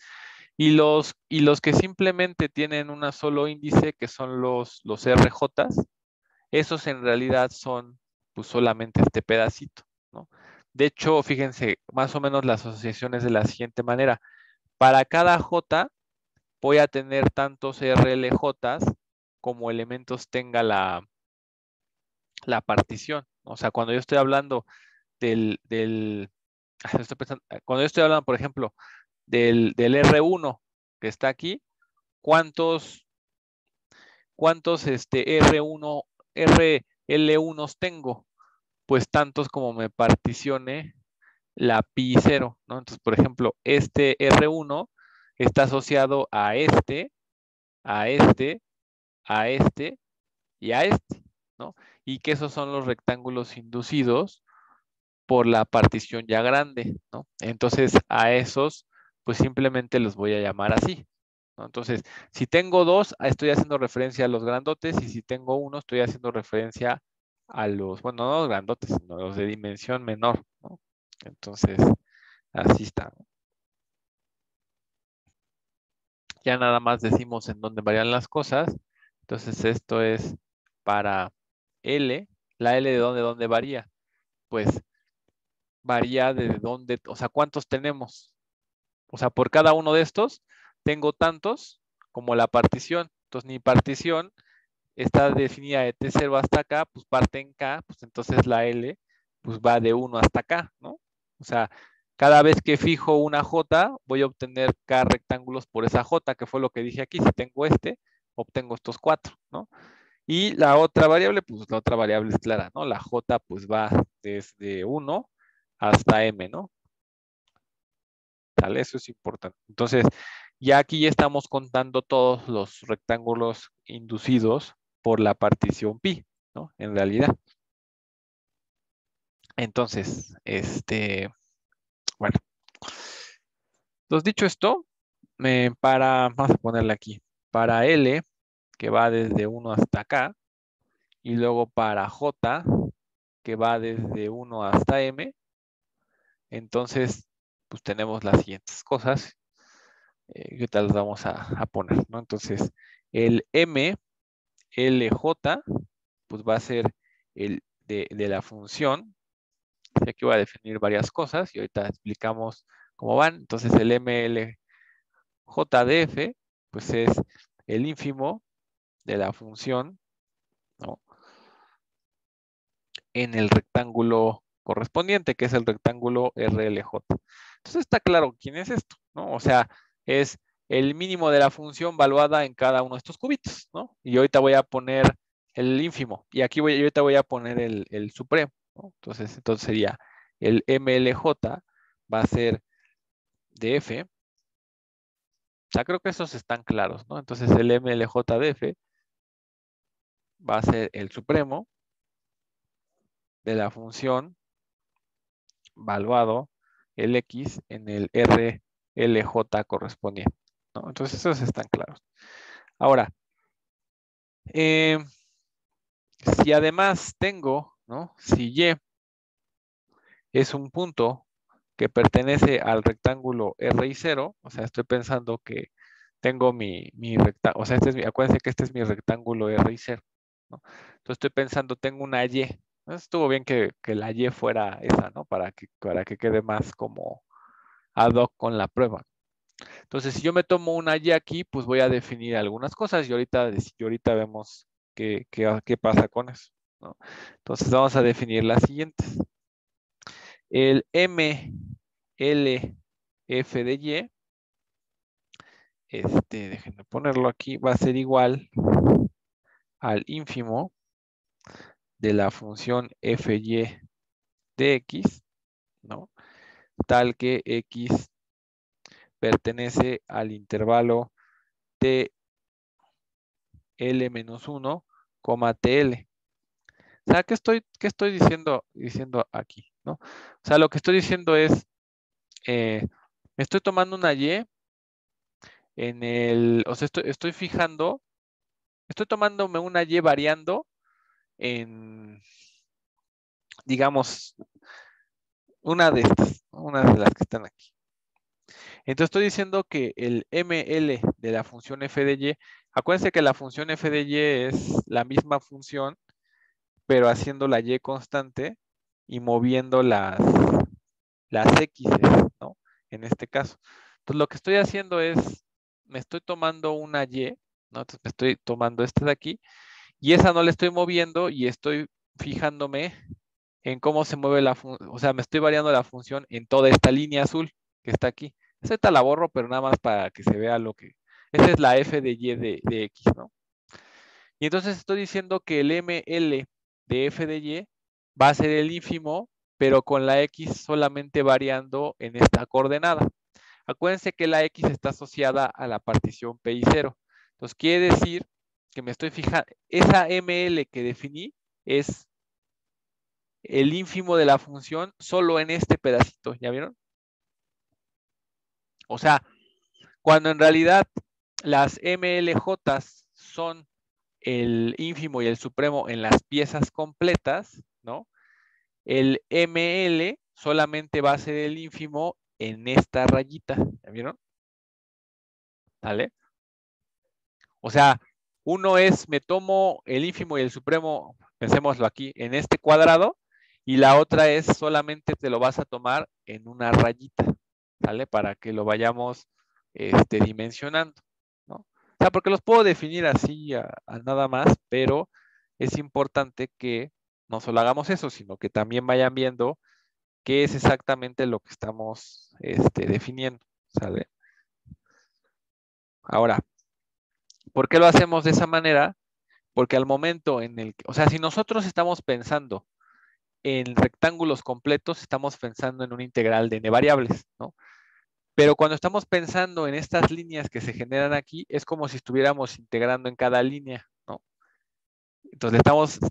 Y los que simplemente tienen un solo índice, que son los RJs, esos en realidad son pues solamente este pedacito, ¿no? De hecho, fíjense, más o menos la asociación es de la siguiente manera. Para cada J voy a tener tantos RLJs como elementos tenga la partición. O sea, cuando yo estoy hablando cuando yo estoy hablando, por ejemplo, del R1 que está aquí, ¿cuántos R1, RL1s tengo? Pues tantos como me particione la pi0, ¿no? Entonces, por ejemplo, este R1 está asociado a este, a este, a este y a este, ¿no? Y que esos son los rectángulos inducidos por la partición ya grande, ¿no? Entonces, a esos, pues simplemente los voy a llamar así, ¿no? Entonces, si tengo dos, estoy haciendo referencia a los grandotes, y si tengo uno, estoy haciendo referencia a los, bueno, no los grandotes, sino los de dimensión menor, ¿no? Entonces, así está, ¿no? Ya nada más decimos en dónde varían las cosas. Entonces, esto es para L. La L de dónde varía. Pues varía de dónde, o sea, ¿cuántos tenemos? O sea, por cada uno de estos tengo tantos como la partición. Entonces, mi partición está definida de T0 hasta acá, pues parte en K, pues entonces la L pues va de 1 hasta K, ¿no? O sea, cada vez que fijo una J, voy a obtener K rectángulos por esa J, que fue lo que dije aquí. Si tengo obtengo estos 4, ¿no? Y la otra variable, pues la otra variable es clara, ¿no? La J pues va desde 1 hasta M, ¿no? ¿Sale? Eso es importante. Entonces, ya aquí ya estamos contando todos los rectángulos inducidos por la partición pi, ¿no? En realidad. Entonces, bueno. Entonces, dicho esto, vamos a ponerle aquí, para L, que va desde 1 hasta acá, y luego para J, que va desde 1 hasta M, entonces, pues tenemos las siguientes cosas. ¿qué tal los vamos a poner, ¿no? Entonces, el MLJ, pues va a ser el de la función. Aquí voy a definir varias cosas y ahorita explicamos cómo van. Entonces, el MLJDF, pues es el ínfimo de la función, ¿no? En el rectángulo correspondiente, que es el rectángulo RLJ. Entonces está claro quién es esto, ¿no? O sea, es el mínimo de la función valuada en cada uno de estos cubitos, ¿no? Y ahorita voy a poner el ínfimo, y aquí ahorita voy a poner el supremo, ¿no? Entonces sería el MLJ va a ser de F. O sea, creo que esos están claros, ¿no? Entonces el MLJ de F va a ser el supremo de la función valuado el X en el RLJ correspondiente, ¿no? Entonces esos están claros. Ahora, eh, si además tengo, ¿no? Si Y es un punto que pertenece al rectángulo R y 0, o sea, estoy pensando que tengo mi rectángulo, o sea, acuérdense que este es mi rectángulo R y 0, ¿no? Entonces estoy pensando, tengo una Y. Entonces, estuvo bien que la Y fuera esa, ¿no? Para que quede más como ad hoc con la prueba. Entonces, si yo me tomo una Y aquí, pues voy a definir algunas cosas y ahorita vemos qué pasa con eso, ¿no? Entonces, vamos a definir las siguientes. El MLF de Y, déjenme ponerlo aquí, va a ser igual al ínfimo de la función FY de X, ¿no? Tal que X pertenece al intervalo TL-1, TL. O sea, ¿qué estoy diciendo aquí, ¿no? O sea, lo que estoy diciendo es, me estoy tomando una Y o sea, estoy tomándome una Y variando en, digamos, una de estas, ¿no? Una de las que están aquí. Entonces estoy diciendo que el ML de la función f de Y, acuérdense que la función f de Y es la misma función, pero haciendo la Y constante y moviendo las X, ¿no? En este caso. Entonces lo que estoy haciendo es, me estoy tomando una Y, ¿no? Entonces me estoy tomando este de aquí, y esa no la estoy moviendo y estoy fijándome en cómo se mueve o sea, me estoy variando la función en toda esta línea azul que está aquí. Esta la borro, pero nada más para que se vea lo que... Esa es la f de Y de X, ¿no? Y entonces estoy diciendo que el ML de f de Y va a ser el ínfimo, pero con la X solamente variando en esta coordenada. Acuérdense que la X está asociada a la partición P y 0. Entonces quiere decir que me estoy fijando, esa ML que definí es el ínfimo de la función solo en este pedacito, ¿ya vieron? O sea, cuando en realidad las MLJ son el ínfimo y el supremo en las piezas completas, ¿no? El ML solamente va a ser el ínfimo en esta rayita, ¿ya vieron? ¿Vale? O sea, uno es, me tomo el ínfimo y el supremo, pensémoslo aquí, en este cuadrado, y la otra es solamente te lo vas a tomar en una rayita, ¿sale? Para que lo vayamos dimensionando, ¿no? O sea, porque los puedo definir así a nada más, pero es importante que no solo hagamos eso, sino que también vayan viendo qué es exactamente lo que estamos definiendo, ¿sale? Ahora, ¿por qué lo hacemos de esa manera? Porque al momento en el que, o sea, si nosotros estamos pensando en rectángulos completos, estamos pensando en un integral de n variables, ¿no? Pero cuando estamos pensando en estas líneas que se generan aquí, es como si estuviéramos integrando en cada línea, ¿no? Entonces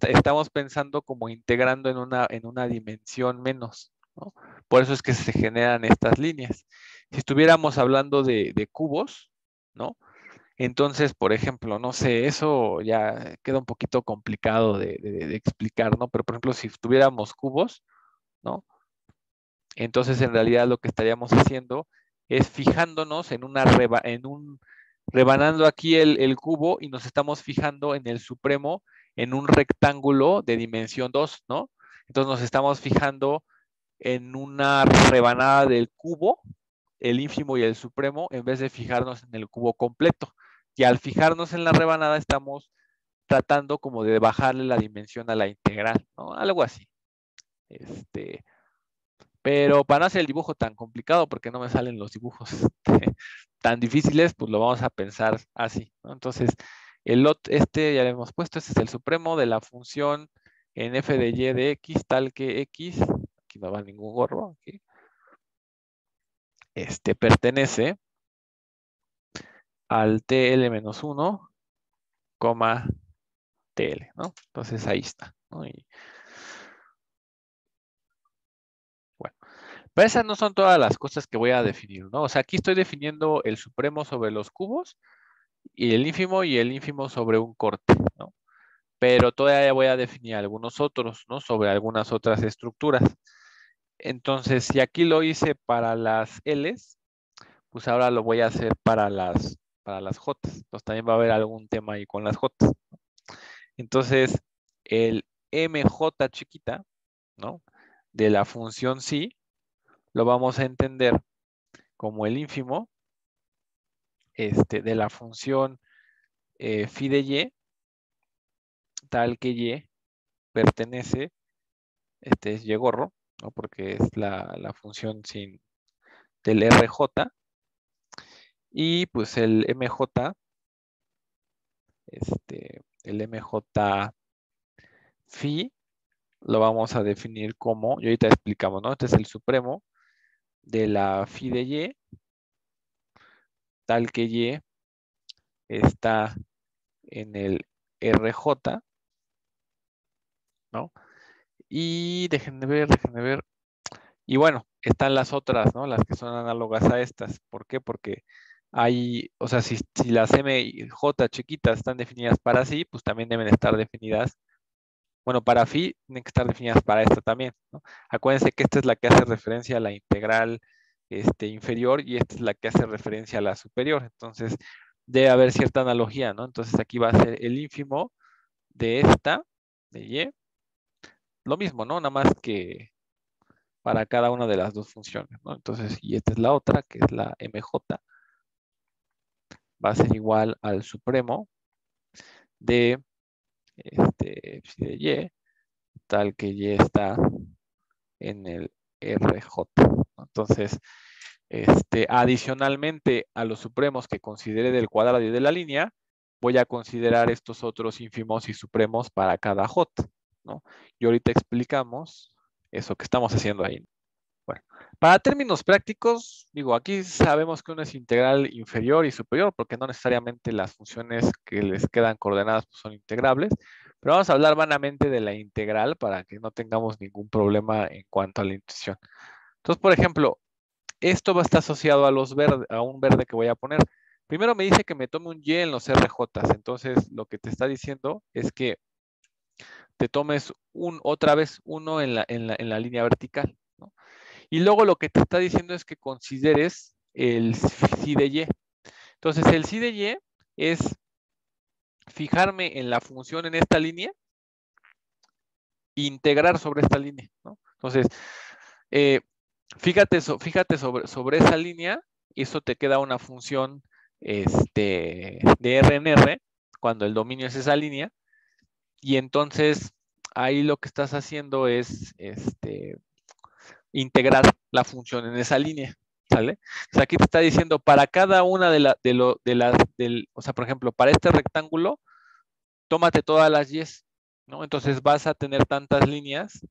estamos pensando como integrando en una dimensión menos, ¿no? Por eso es que se generan estas líneas. Si estuviéramos hablando de cubos, ¿no? Entonces, por ejemplo, no sé, eso ya queda un poquito complicado de explicar, ¿no? Pero, por ejemplo, si tuviéramos cubos, ¿no? Entonces, en realidad lo que estaríamos haciendo es fijándonos en rebanando aquí el cubo y nos estamos fijando en el supremo en un rectángulo de dimensión 2, ¿no? Entonces nos estamos fijando en una rebanada del cubo, el ínfimo y el supremo, en vez de fijarnos en el cubo completo. Y al fijarnos en la rebanada estamos tratando como de bajarle la dimensión a la integral, ¿no? Algo así. Pero para no hacer el dibujo tan complicado, porque no me salen los dibujos tan difíciles, pues lo vamos a pensar así, ¿no? Entonces, ya le hemos puesto, este es el supremo de la función en f de y de x, tal que x, aquí no va ningún gorro, aquí, pertenece al TL-1, TL, ¿no? Entonces ahí está, ¿no? Y bueno, pero esas no son todas las cosas que voy a definir, ¿no? O sea, aquí estoy definiendo el supremo sobre los cubos y el ínfimo sobre un corte, ¿no? Pero todavía voy a definir algunos otros, ¿no? Sobre algunas otras estructuras. Entonces, si aquí lo hice para las L's, pues ahora lo voy a hacer para las J's. Entonces también va a haber algún tema ahí con las J's. Entonces, el MJ chiquita, ¿no? De la función sí, lo vamos a entender como el ínfimo de la función phi de y, tal que y pertenece, es y gorro, ¿no? Porque es la función sin del RJ, y pues el MJ, el MJ phi, lo vamos a definir como, y ahorita explicamos, ¿no? Este es el supremo de la phi de y, tal que y está en el RJ, ¿no? Y déjenme ver. Y bueno, están las otras, ¿no? Las que son análogas a estas. ¿Por qué? Porque hay, o sea, si las M y J chiquitas están definidas para sí, pues también deben estar definidas. Bueno, para phi tienen que estar definidas para esta también, ¿no? Acuérdense que esta es la que hace referencia a la integral inferior y esta es la que hace referencia a la superior. Entonces, debe haber cierta analogía, ¿no? Entonces, aquí va a ser el ínfimo de esta, de y, lo mismo, ¿no? Nada más que para cada una de las dos funciones, ¿no? Entonces, y esta es la otra, que es la MJ, va a ser igual al supremo de, de y, tal que y está en el RJ, ¿no? Entonces, adicionalmente a los supremos que considere del cuadrado y de la línea, voy a considerar estos otros ínfimos y supremos para cada J, ¿no? Y ahorita explicamos eso que estamos haciendo ahí. Bueno, para términos prácticos, digo, aquí sabemos que uno es integral inferior y superior, porque no necesariamente las funciones que les quedan coordenadas pues, son integrables, pero vamos a hablar vanamente de la integral para que no tengamos ningún problema en cuanto a la intuición. Entonces, por ejemplo, esto va a estar asociado a a un verde que voy a poner. Primero me dice que me tome un y en los RJs, entonces lo que te está diciendo es que te tomes otra vez uno en la línea vertical, ¿no? Y luego lo que te está diciendo es que consideres el psi de y. Entonces, el psi de y es fijarme en la función en esta línea e integrar sobre esta línea, ¿no? Entonces, fíjate sobre esa línea, y eso te queda una función de R en R, cuando el dominio es esa línea, y entonces ahí lo que estás haciendo es integrar la función en esa línea, ¿sale? O sea, aquí te está diciendo para cada una o sea, por ejemplo, para este rectángulo, tómate todas las y's, ¿no? Entonces vas a tener tantas líneas,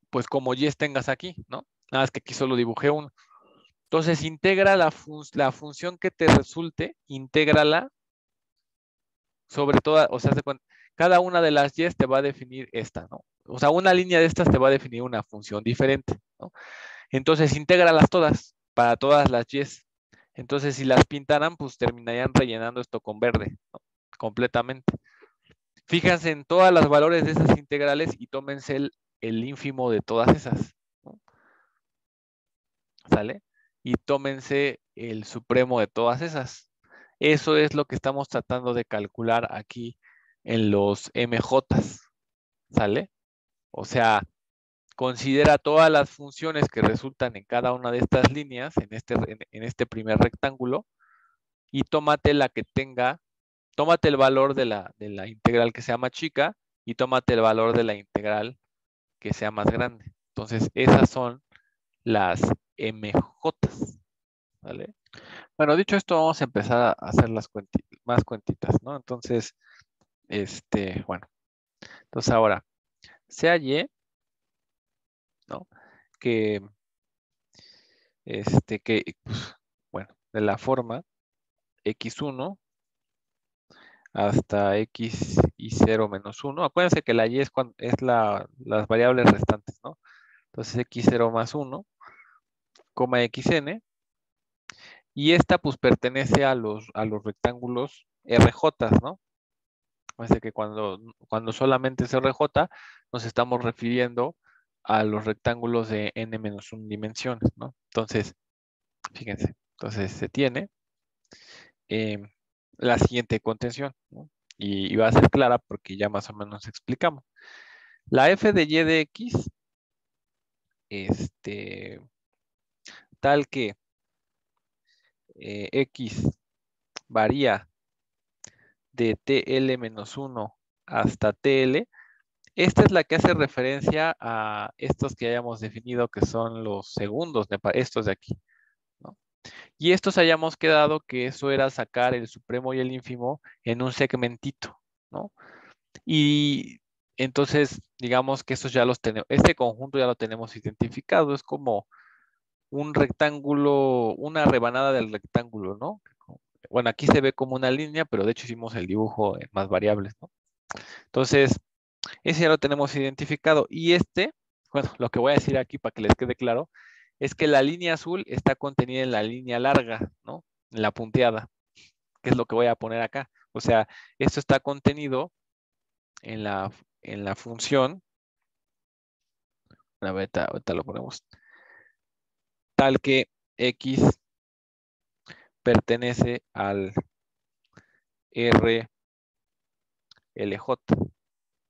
pues como y's tengas aquí, ¿no? Nada más que aquí solo dibujé uno. Entonces, integra la función que te resulte, intégrala sobre toda, o sea, cada una de las y's te va a definir esta, ¿no? O sea, una línea de estas te va a definir una función diferente, ¿no? Entonces, intégralas todas, para todas las y's. Entonces, si las pintaran, pues terminarían rellenando esto con verde, ¿no? Completamente. Fíjense en todas las valores de esas integrales y tómense el ínfimo de todas esas, ¿no? ¿Sale? y tómense el supremo de todas esas. Eso es lo que estamos tratando de calcular aquí en los MJs, ¿sale? O sea, considera todas las funciones que resultan en cada una de estas líneas, en este primer rectángulo, y tómate la que tenga, tómate el valor de la integral que sea más chica y tómate el valor de la integral que sea más grande. Entonces, esas son las MJs, ¿vale? Bueno, dicho esto, vamos a empezar a hacer las más cuentitas, ¿no? Entonces, bueno, entonces ahora, sea Y, ¿no? Que, pues, bueno, de la forma x1 hasta x y 0 menos 1. Acuérdense que la y es las variables restantes, ¿no? Entonces x0 más 1, coma xn, y esta pues pertenece a los rectángulos RJ, ¿no? Acuérdense que cuando solamente es RJ, nos estamos refiriendo a los rectángulos de n-1 dimensiones, ¿no? Entonces, fíjense, entonces se tiene em, la siguiente contención, ¿no? Y va a ser clara porque ya más o menos explicamos. La f de y de x, tal que x varía de TL-1 hasta TL, esta es la que hace referencia a estos que hayamos definido que son los segundos, estos de aquí, ¿no? Y estos hayamos quedado que eso era sacar el supremo y el ínfimo en un segmentito, ¿no? Y entonces, digamos que estos ya los tenemos, este conjunto ya lo tenemos identificado, es como un rectángulo, una rebanada del rectángulo, ¿no? Bueno, aquí se ve como una línea, pero de hecho hicimos el dibujo en más variables, ¿no? Entonces, ese ya lo tenemos identificado. Y bueno, lo que voy a decir aquí para que les quede claro, es que la línea azul está contenida en la línea larga, ¿no? En la punteada, que es lo que voy a poner acá. O sea, esto está contenido en la función, ahorita lo ponemos, tal que x pertenece al RLJ,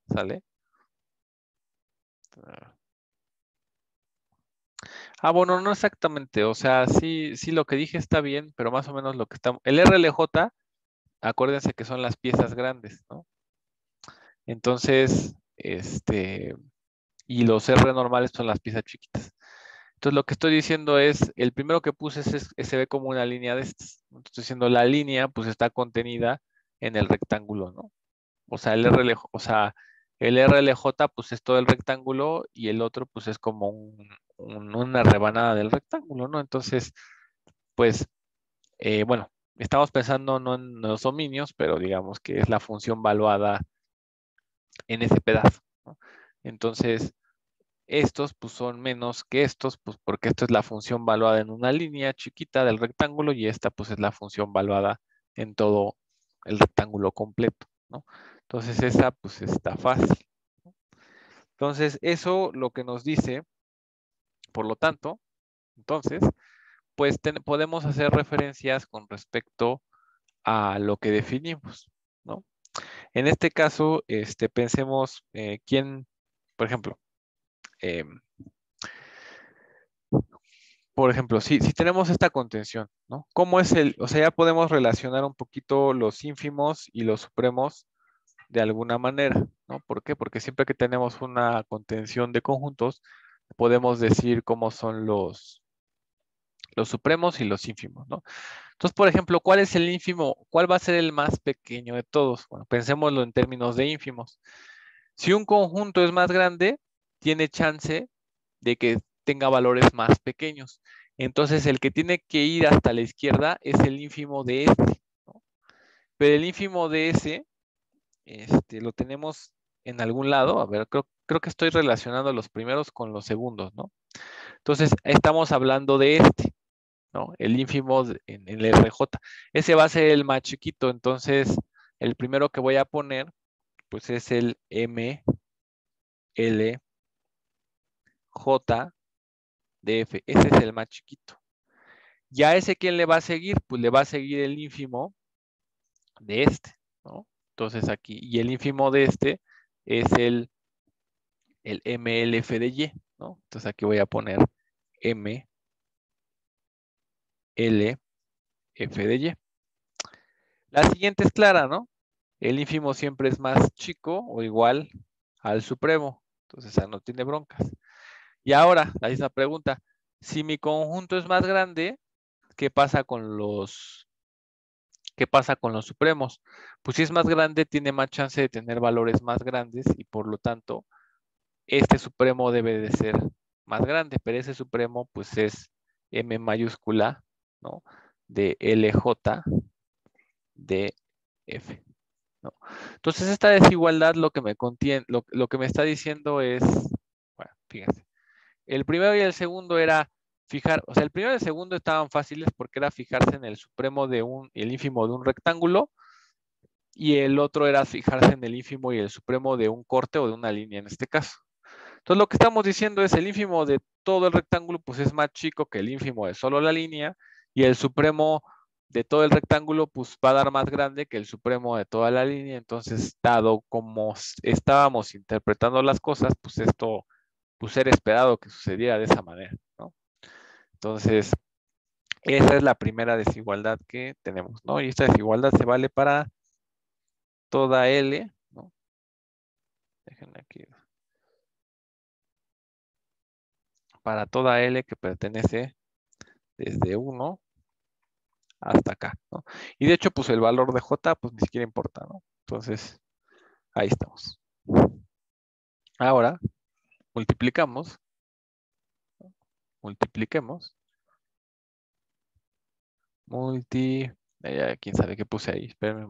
¿sale? Bueno, no exactamente, o sea, sí, sí lo que dije está bien, pero más o menos lo que estamos, el RLJ, acuérdense que son las piezas grandes, ¿no? Entonces, y los R normales son las piezas chiquitas. Entonces, lo que estoy diciendo es, el primero que puse se ve como una línea de estas. Estoy diciendo la línea, pues está contenida en el rectángulo, ¿no? O sea, el RLJ, pues es todo el rectángulo y el otro, pues es como una rebanada del rectángulo, ¿no? Entonces, pues, bueno, estamos pensando no en los dominios, pero digamos que es la función valuada en ese pedazo, ¿no? Entonces, estos pues son menos que estos, pues porque esto es la función valuada en una línea chiquita del rectángulo y esta pues es la función valuada en todo el rectángulo completo, ¿no? Entonces esa pues está fácil. Entonces eso lo que nos dice, por lo tanto, entonces, pues podemos hacer referencias con respecto a lo que definimos, ¿no? En este caso, pensemos por ejemplo, em, si tenemos esta contención, ¿no? ¿Cómo es o sea, ya podemos relacionar un poquito los ínfimos y los supremos de alguna manera, ¿no? ¿Por qué? Porque siempre que tenemos una contención de conjuntos, podemos decir cómo son los supremos y los ínfimos, ¿no? Entonces, por ejemplo, ¿cuál es el ínfimo? ¿Cuál va a ser el más pequeño de todos? Bueno, pensémoslo en términos de ínfimos. Si un conjunto es más grande, tiene chance de que tenga valores más pequeños. Entonces, el que tiene que ir hasta la izquierda es el ínfimo de este, ¿no? Pero el ínfimo de ese, lo tenemos en algún lado. A ver, creo que estoy relacionando los primeros con los segundos, ¿no? Entonces, estamos hablando de ¿no? El ínfimo en el RJ. Ese va a ser el más chiquito. Entonces, el primero que voy a poner, pues es el MLJ de F. Ese es el más chiquito. ¿Y a ese quién le va a seguir? Pues le va a seguir el ínfimo de este, ¿no? Entonces aquí, y el ínfimo de este es el MLF de Y, ¿no? Entonces aquí voy a poner MLF de Y. La siguiente es clara, ¿no? El ínfimo siempre es más chico o igual al supremo. Entonces, no tiene broncas. Y ahora, la misma pregunta. Si mi conjunto es más grande, ¿qué pasa con los supremos? Pues si es más grande, tiene más chance de tener valores más grandes y por lo tanto, este supremo debe de ser más grande, pero ese supremo pues es M mayúscula, ¿no? De LJ de F, ¿no? Entonces esta desigualdad lo que me contiene, lo que me está diciendo es, bueno, fíjense, el primero y el segundo era fijar, o sea, el primero y el segundo estaban fáciles porque era fijarse en el supremo de el ínfimo de un rectángulo y el otro era fijarse en el ínfimo y el supremo de un corte o de una línea en este caso. Entonces lo que estamos diciendo es el ínfimo de todo el rectángulo pues es más chico que el ínfimo de solo la línea y el supremo de todo el rectángulo pues va a dar más grande que el supremo de toda la línea. Entonces, dado como estábamos interpretando las cosas, pues esto pues era esperado que sucediera de esa manera, ¿no? Entonces, esa es la primera desigualdad que tenemos, ¿no? Y esta desigualdad se vale para toda L, ¿no? Déjenme aquí. Para toda L que pertenece desde 1 hasta acá, ¿no? Y de hecho, pues el valor de J, pues ni siquiera importa, ¿no? Entonces, ahí estamos. Ahora, multiplicamos, multipliquemos, quién sabe qué puse ahí, espérenme,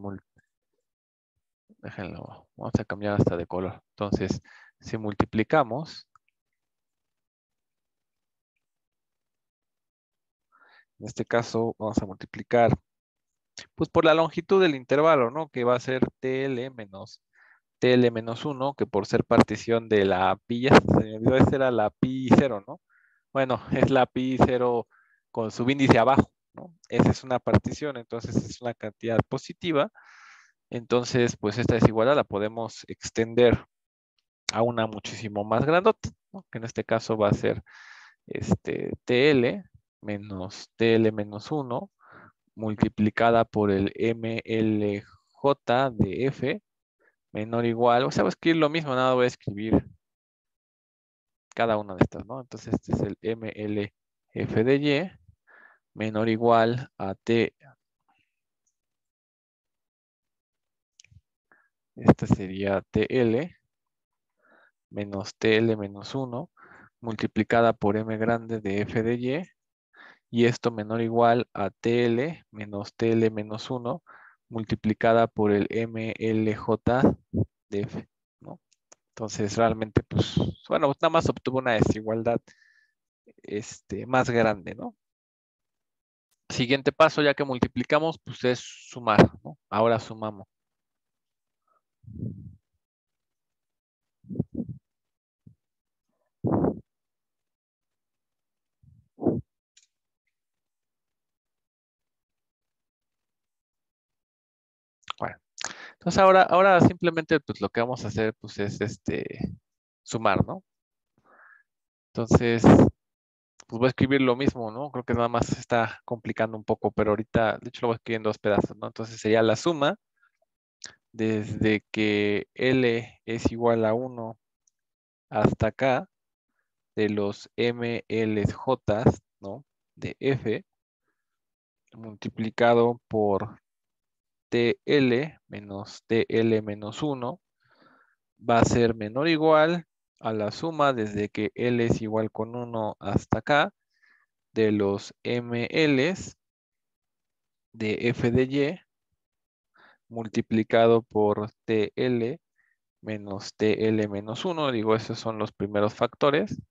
déjenlo, vamos a cambiar hasta de color. Entonces, si multiplicamos, en este caso vamos a multiplicar, pues por la longitud del intervalo, ¿no? Que va a ser TL menos 1, que por ser partición de la pi, ya se me olvidó, esta era la pi 0, ¿no? Bueno, es la pi 0 con su índice abajo, ¿no? Esa es una partición, entonces es una cantidad positiva. Entonces, pues esta desigualdad la podemos extender a una muchísimo más grandota, ¿no? Que en este caso va a ser TL menos TL menos 1 multiplicada por el MLJ de F menor o igual, o sea, voy a escribir lo mismo, nada, voy a escribir cada una de estas, ¿no? Entonces este es el MLF de Y menor o igual a T, esta sería TL menos TL menos 1 multiplicada por M grande de F de y esto menor o igual a TL menos TL menos 1 multiplicada por el MLJ de F, ¿no? Entonces realmente, pues, bueno, nada más obtuvo una desigualdad más grande, ¿no? Siguiente paso, ya que multiplicamos, pues es sumar, ¿no? Ahora sumamos. Bueno, entonces ahora simplemente pues lo que vamos a hacer pues es sumar, ¿no? Entonces, pues voy a escribir lo mismo, ¿no? Creo que nada más se está complicando un poco, pero ahorita, de hecho lo voy a escribir en dos pedazos, ¿no? Entonces sería la suma desde que L es igual a 1 hasta acá de los MLJ, ¿no? De F multiplicado por TL menos TL menos 1 va a ser menor o igual a la suma desde que L es igual con 1 hasta acá de los MLs de F de Y multiplicado por TL menos TL menos 1. Digo, esos son los primeros factores.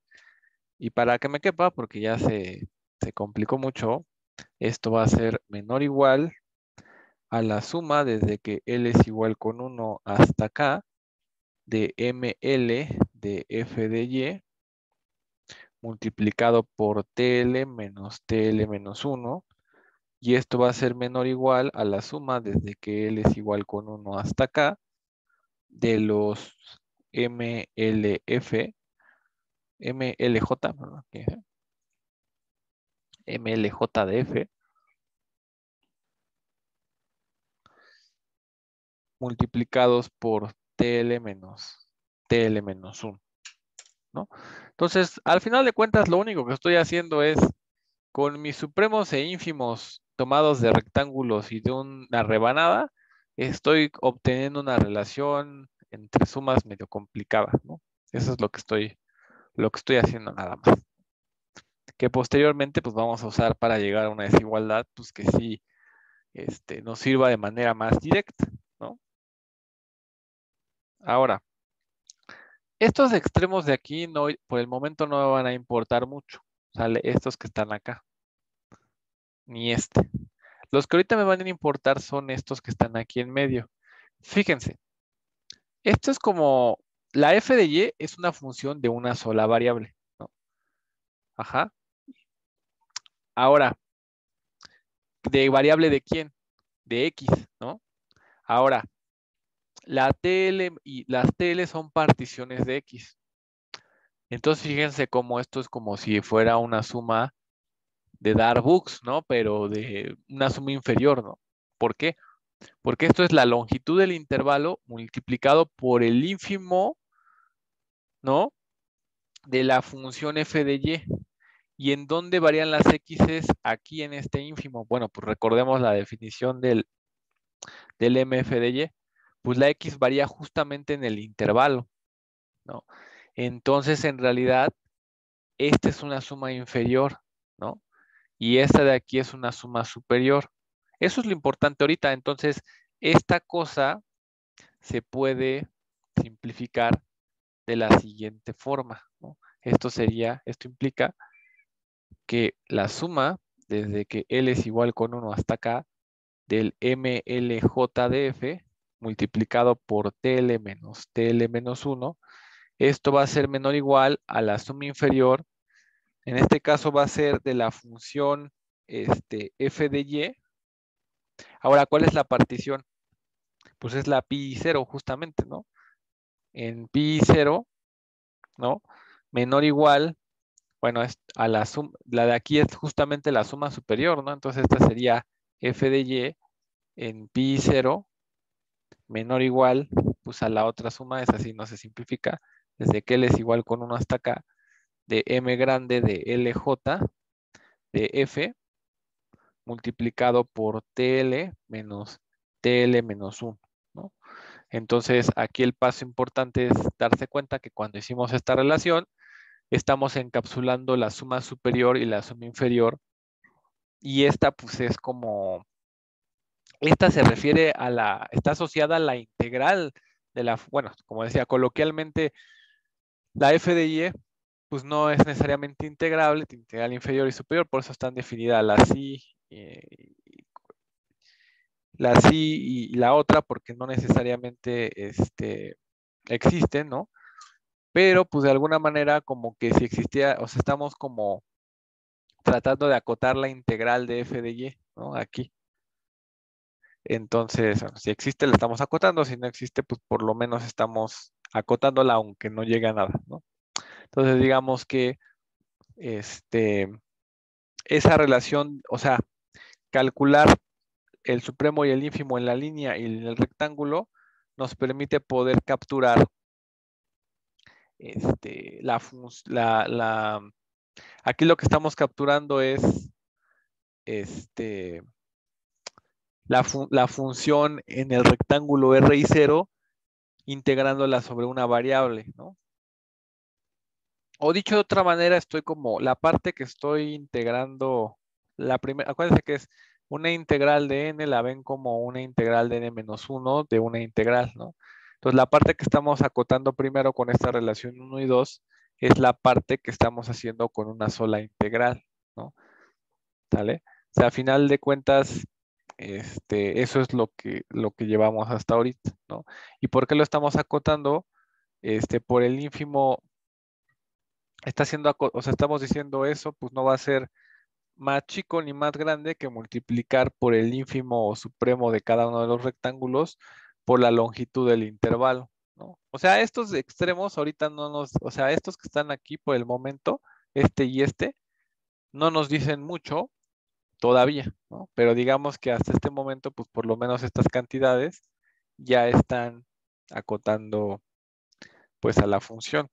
Y para que me quepa, porque ya se complicó mucho, esto va a ser menor o igual a la suma desde que L es igual con 1 hasta acá de ML de F de Y multiplicado por TL menos TL menos 1. Y esto va a ser menor o igual a la suma desde que L es igual con 1 hasta acá de los MLF, MLJ, ¿verdad? MLJ de F multiplicados por TL menos 1, ¿no? Entonces, al final de cuentas, lo único que estoy haciendo es, con mis supremos e ínfimos tomados de rectángulos y de una rebanada, estoy obteniendo una relación entre sumas medio complicada, ¿no? Eso es lo que estoy haciendo nada más. Que posteriormente, pues vamos a usar para llegar a una desigualdad, pues que sí, nos sirva de manera más directa, ¿no? Ahora, estos extremos de aquí no, por el momento no me van a importar mucho. Sale estos que están acá, ni este. Los que ahorita me van a importar son estos que están aquí en medio. Fíjense, esto es como, la f de y es una función de una sola variable, ¿no? Ajá. Ahora, ¿de variable de quién? De x, ¿no? Ahora, la TL y las TL son particiones de x. Entonces, fíjense cómo esto es como si fuera una suma de Darboux, ¿no? Pero de una suma inferior, ¿no? ¿Por qué? Porque esto es la longitud del intervalo multiplicado por el ínfimo, ¿no? De la función f de y. ¿Y en dónde varían las x's? Aquí en este ínfimo. Bueno, pues recordemos la definición del mf de y. Pues la x varía justamente en el intervalo, ¿no? Entonces, en realidad, esta es una suma inferior, ¿no? Y esta de aquí es una suma superior. Eso es lo importante ahorita. Entonces, esta cosa se puede simplificar de la siguiente forma, ¿no? Esto implica que la suma, desde que L es igual con 1 hasta acá, del MLJ de F, multiplicado por TL menos TL menos 1, esto va a ser menor o igual a la suma inferior. En este caso va a ser de la función f de y. Ahora, ¿cuál es la partición? Pues es la pi 0 justamente, ¿no? En pi 0, ¿no? Menor o igual, bueno, es a la suma, la de aquí es justamente la suma superior, ¿no? Entonces esta sería f de y en pi 0 menor o igual, pues a la otra suma, es así, no se simplifica, desde que L es igual con 1 hasta acá, de m grande de LJ de f multiplicado por TL menos TL menos 1, ¿no? Entonces, aquí el paso importante es darse cuenta que cuando hicimos esta relación, estamos encapsulando la suma superior y la suma inferior, y esta pues es como, esta se refiere a está asociada a la integral de la, bueno, como decía, coloquialmente, la f de y, pues no es necesariamente integrable, integral inferior y superior, por eso están definidas la sí y la otra, porque no necesariamente existen, ¿no? Pero pues de alguna manera como que si existía, o sea, estamos como tratando de acotar la integral de f de y, ¿no? Aquí. Entonces, bueno, si existe, la estamos acotando, si no existe, pues por lo menos estamos acotándola aunque no llegue a nada, ¿no? Entonces, digamos que esa relación, o sea, calcular el supremo y el ínfimo en la línea y en el rectángulo nos permite poder capturar aquí lo que estamos capturando es la función en el rectángulo R y 0 integrándola sobre una variable, ¿no? O dicho de otra manera, estoy como la parte que estoy integrando, la primera, acuérdense que es una integral de n, la ven como una integral de n menos 1 de una integral, ¿no? Entonces, la parte que estamos acotando primero con esta relación 1 y 2 es la parte que estamos haciendo con una sola integral, ¿no? ¿Sale? O sea, a final de cuentas, eso es lo que llevamos hasta ahorita, ¿no? ¿Y por qué lo estamos acotando? Por el ínfimo o sea, estamos diciendo eso, pues no va a ser más chico ni más grande que multiplicar por el ínfimo o supremo de cada uno de los rectángulos por la longitud del intervalo, ¿no? O sea, estos extremos ahorita no nos, o sea, estos que están aquí por el momento, este y este, no nos dicen mucho todavía, ¿no? Pero digamos que hasta este momento, pues por lo menos estas cantidades ya están acotando pues a la función,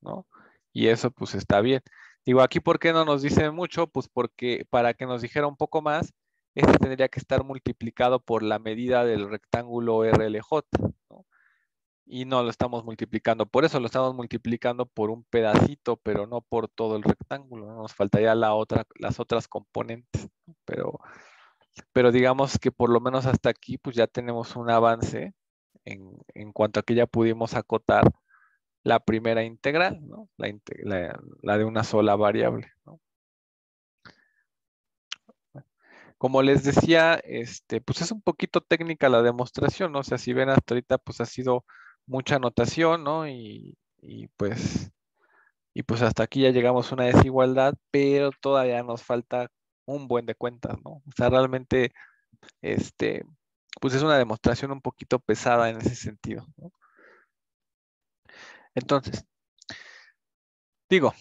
¿no? Y eso pues está bien. Digo, aquí, ¿por qué no nos dicen mucho? Pues porque para que nos dijera un poco más, este tendría que estar multiplicado por la medida del rectángulo RLJ, ¿no? Y no lo estamos multiplicando por eso, lo estamos multiplicando por un pedacito, pero no por todo el rectángulo, ¿no? Nos faltaría las otras componentes, ¿no? Pero digamos que por lo menos hasta aquí, pues ya tenemos un avance en cuanto a que ya pudimos acotar la primera integral, ¿no? La de una sola variable, ¿no? Como les decía, pues es un poquito técnica la demostración, ¿no? O sea, si ven hasta ahorita, pues ha sido mucha anotación, ¿no? Y pues hasta aquí ya llegamos a una desigualdad, pero todavía nos falta un buen de cuentas, ¿no? O sea, realmente, este, pues es una demostración un poquito pesada en ese sentido, ¿no? Entonces, digo,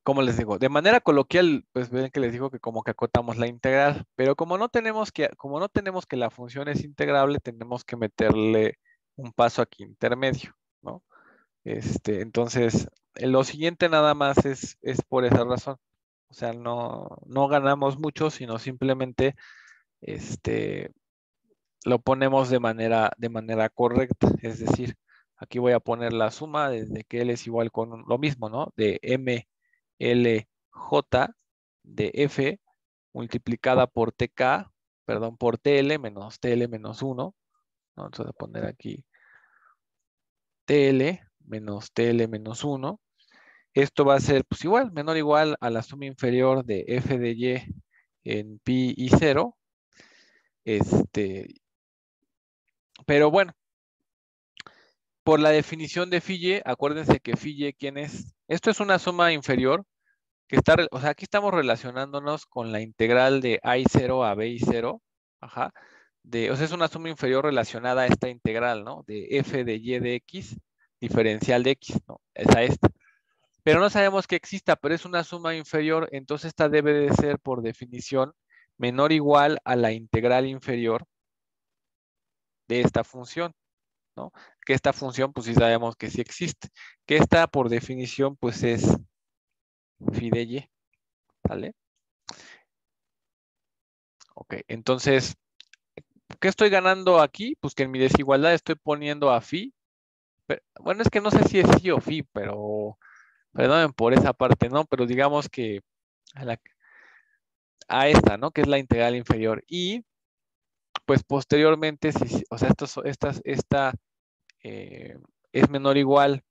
como les digo, de manera coloquial, pues ven que les digo que como que acotamos la integral, pero como no tenemos que la función es integrable, tenemos que meterle un paso aquí intermedio, ¿no? Entonces, lo siguiente nada más es por esa razón. O sea, no ganamos mucho, sino simplemente este, lo ponemos de manera correcta. Es decir, aquí voy a poner la suma desde que L es igual con lo mismo, ¿no? De MLJ de F multiplicada por TK, perdón, por TL menos TL menos 1, ¿no? Entonces voy a poner aquí TL menos TL menos 1. Esto va a ser pues igual, menor o igual a la suma inferior de F de Y en pi y 0. Este, pero bueno, por la definición de Fille, acuérdense que Fille, ¿quién es? Esto es una suma inferior que o sea, aquí estamos relacionándonos con la integral de A0 a B0, ajá, o sea, es una suma inferior relacionada a esta integral, ¿no? De F de Y de X, diferencial de X, ¿no? Es a esta. Pero no sabemos que exista, pero es una suma inferior, entonces esta debe de ser por definición menor o igual a la integral inferior de esta función, ¿no? Que esta función, pues sí sabemos que sí existe. Que esta, por definición, pues es phi de y, ¿vale? Ok, entonces, ¿qué estoy ganando aquí? Pues que en mi desigualdad estoy poniendo a phi. Bueno, es que no sé si es phi o phi, pero perdonen por esa parte, ¿no? Pero digamos que a, a esta, ¿no? Que es la integral inferior. Y pues posteriormente, o sea, esta eh, es menor o igual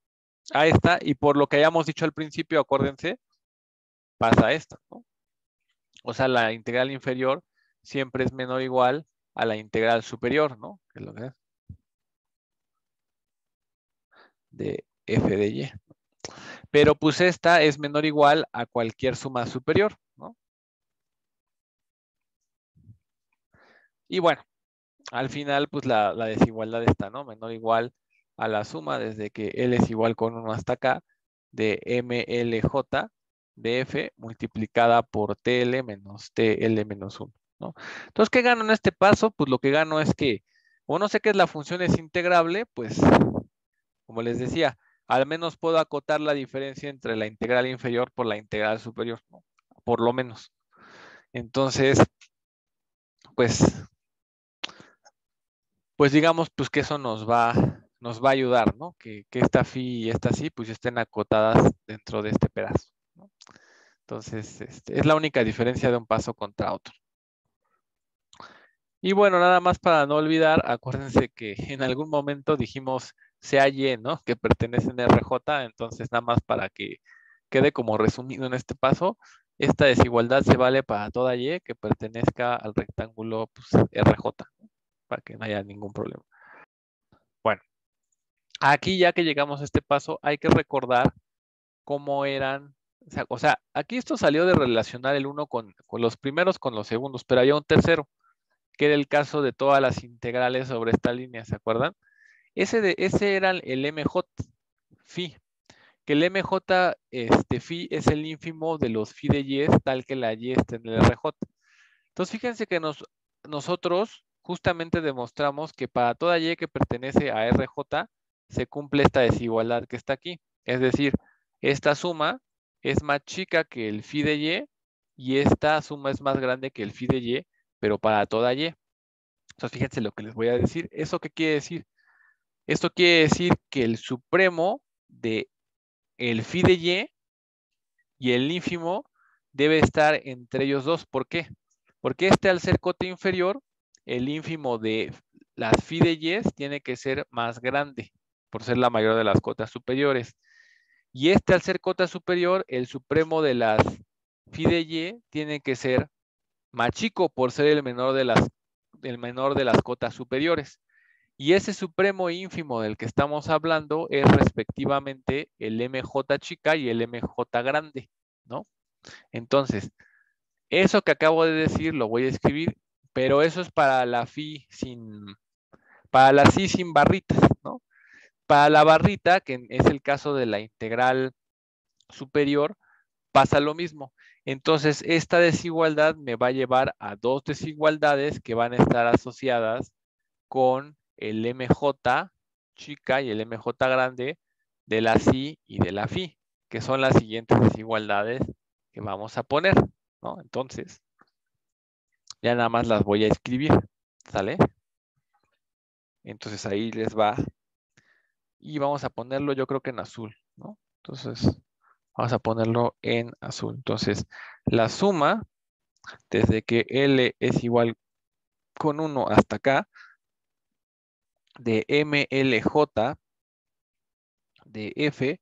a esta, y por lo que hayamos dicho al principio, acuérdense, pasa esta, ¿no? O sea, la integral inferior siempre es menor o igual a la integral superior, ¿no? Que es lo que es de f de y. Pero pues esta es menor o igual a cualquier suma superior, ¿no? Y bueno, al final, pues la desigualdad está, ¿no? Menor o igual a la suma desde que L es igual con 1 hasta acá de MLJ de F multiplicada por TL menos TL menos 1, ¿no? Entonces, ¿qué gano en este paso? Pues lo que gano es que, como no sé qué es la función es integrable, pues, como les decía, al menos puedo acotar la diferencia entre la integral inferior por la integral superior, ¿no? Por lo menos. Entonces, pues pues digamos pues que eso nos va a ayudar, ¿no? Que esta phi y esta sí pues estén acotadas dentro de este pedazo, ¿no? Entonces, es la única diferencia de un paso contra otro. Y bueno, nada más para no olvidar, acuérdense que en algún momento dijimos CAY, ¿no? Que pertenecen a RJ, entonces nada más para que quede como resumido en este paso, esta desigualdad se vale para toda Y que pertenezca al rectángulo pues, RJ, ¿no? Para que no haya ningún problema. Bueno. Aquí ya que llegamos a este paso, hay que recordar cómo eran O sea, aquí esto salió de relacionar el uno con los primeros con los segundos, pero había un tercero, que era el caso de todas las integrales sobre esta línea, ¿se acuerdan? Ese era el MJ phi, que el MJ phi es el ínfimo de los phi de y, tal que la y está en el RJ. Entonces, fíjense que nosotros justamente demostramos que para toda y que pertenece a RJ se cumple esta desigualdad que está aquí. Es decir, esta suma es más chica que el phi de y esta suma es más grande que el phi de y, pero para toda y. Entonces, fíjense lo que les voy a decir. ¿Eso qué quiere decir? Esto quiere decir que el supremo de el phi de y el ínfimo debe estar entre ellos dos. ¿Por qué? Porque al ser cota inferior, el ínfimo de las phi de y tiene que ser más grande, por ser la mayor de las cotas superiores. Y al ser cota superior, el supremo de las phi de y tiene que ser más chico, por ser el menor de las cotas superiores. Y ese supremo ínfimo del que estamos hablando es respectivamente el MJ chica y el MJ grande, ¿no? Entonces, eso que acabo de decir lo voy a escribir, pero eso es para la para la phi sin barritas, ¿no? Para la barrita, que es el caso de la integral superior, pasa lo mismo. Entonces, esta desigualdad me va a llevar a dos desigualdades que van a estar asociadas con el MJ chica y el MJ grande de la psi y de la phi, que son las siguientes desigualdades que vamos a poner, ¿no? Entonces, ya nada más las voy a escribir, ¿sale? Entonces ahí les va. Y vamos a ponerlo, yo creo que en azul, ¿no? Entonces, vamos a ponerlo en azul. Entonces, la suma, desde que L es igual con 1 hasta acá, de MLJ de F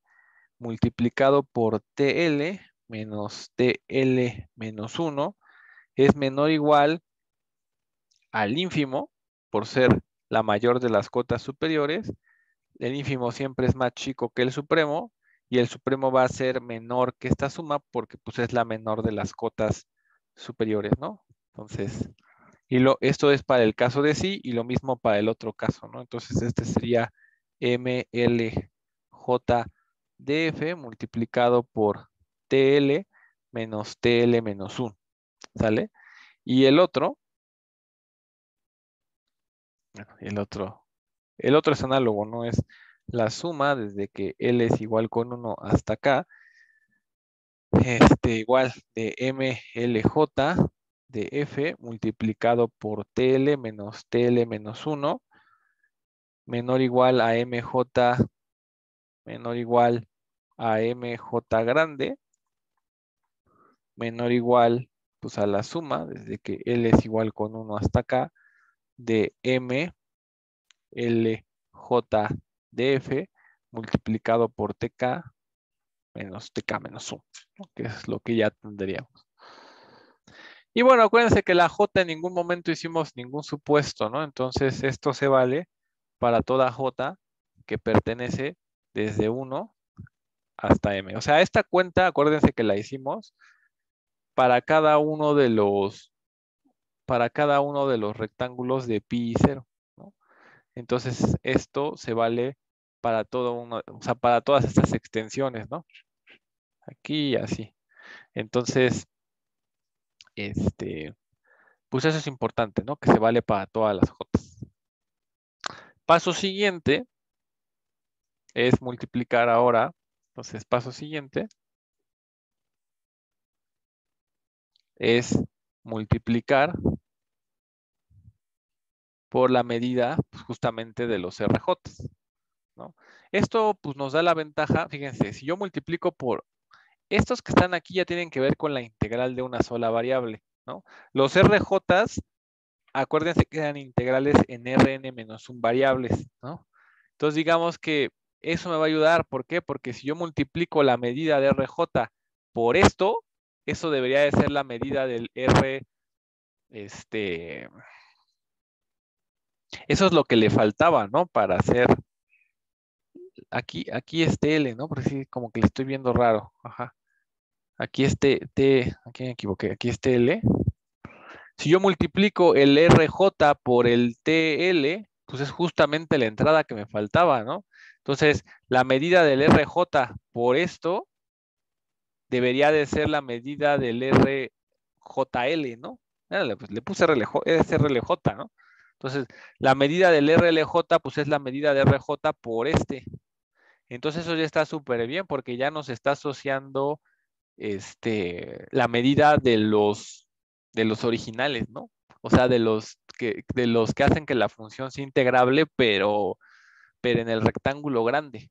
multiplicado por TL menos TL menos 1 es menor o igual al ínfimo, por ser la mayor de las cotas superiores. El ínfimo siempre es más chico que el supremo y el supremo va a ser menor que esta suma porque pues es la menor de las cotas superiores, ¿no? Entonces, esto es para el caso de sí y lo mismo para el otro caso, ¿no? Entonces, este sería MLJDF multiplicado por TL menos TL menos 1, ¿sale? Y el otro es análogo, ¿no? Es la suma desde que L es igual con 1 hasta acá, igual de MLJ de F multiplicado por TL menos TL menos 1 menor o igual a MJ menor o igual a MJ grande menor o igual pues a la suma desde que L es igual con 1 hasta acá de MLJ de F multiplicado por TK menos TK menos 1, ¿no? Que es lo que ya tendríamos. Y bueno, acuérdense que la J en ningún momento hicimos ningún supuesto, ¿no? Entonces esto se vale para toda J que pertenece desde 1 hasta M. O sea, esta cuenta, acuérdense que la hicimos para cada uno de los rectángulos de pi y 0, ¿no? Entonces esto se vale para todo uno, o sea, para todas estas extensiones, ¿no? Aquí y así. Entonces, pues eso es importante, ¿no? Que se vale para todas las J. Paso siguiente es multiplicar ahora. Entonces, paso siguiente es multiplicar por la medida pues, justamente de los RJ, ¿no? Esto pues nos da la ventaja, fíjense, si yo multiplico por estos que están aquí ya tienen que ver con la integral de una sola variable, ¿no? Los RJ, acuérdense que eran integrales en Rn menos un variables, ¿no? Entonces digamos que eso me va a ayudar, ¿por qué? Porque si yo multiplico la medida de RJ por esto, eso debería de ser la medida del R, eso es lo que le faltaba, ¿no? Para hacer, aquí es TL, ¿no? Porque sí, como que le estoy viendo raro, ajá. aquí aquí me equivoqué, aquí este L. Si yo multiplico el RJ por el TL, pues es justamente la entrada que me faltaba, ¿no? Entonces, la medida del RJ por esto debería de ser la medida del RJL, ¿no? Pues le puse RLJ, es RLJ, ¿no? Entonces, la medida del RLJ, pues es la medida de RJ por este. Entonces, eso ya está súper bien porque ya nos está asociando la medida de los originales, ¿no? O sea, de los que hacen que la función sea integrable, pero en el rectángulo grande,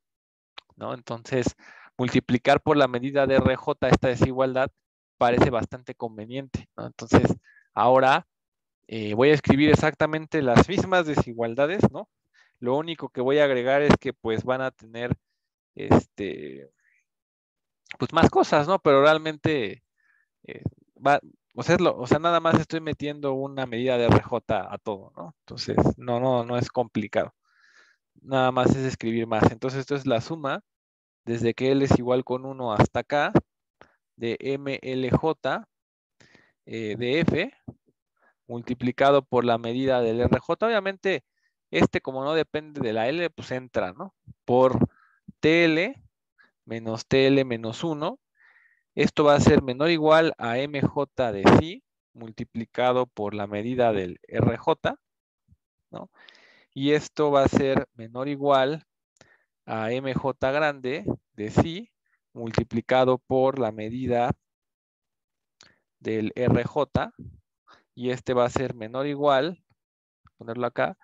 ¿no? Entonces, multiplicar por la medida de RJ esta desigualdad parece bastante conveniente, ¿no? Entonces, ahora voy a escribir exactamente las mismas desigualdades, ¿no? Lo único que voy a agregar es que pues van a tener pues más cosas, ¿no? Pero realmente eh, va, o sea, nada más estoy metiendo una medida de RJ a todo, ¿no? Entonces, no es complicado. Nada más es escribir más. Entonces, esto es la suma desde que L es igual con 1 hasta acá de MLJ de F multiplicado por la medida del RJ. Obviamente, como no depende de la L, pues entra, ¿no? Por TL menos TL menos 1. Esto va a ser menor o igual a MJ de phi multiplicado por la medida del RJ, ¿no? Y esto va a ser menor o igual a MJ grande de phi multiplicado por la medida del RJ. Y este va a ser menor o igual, ponerlo acá,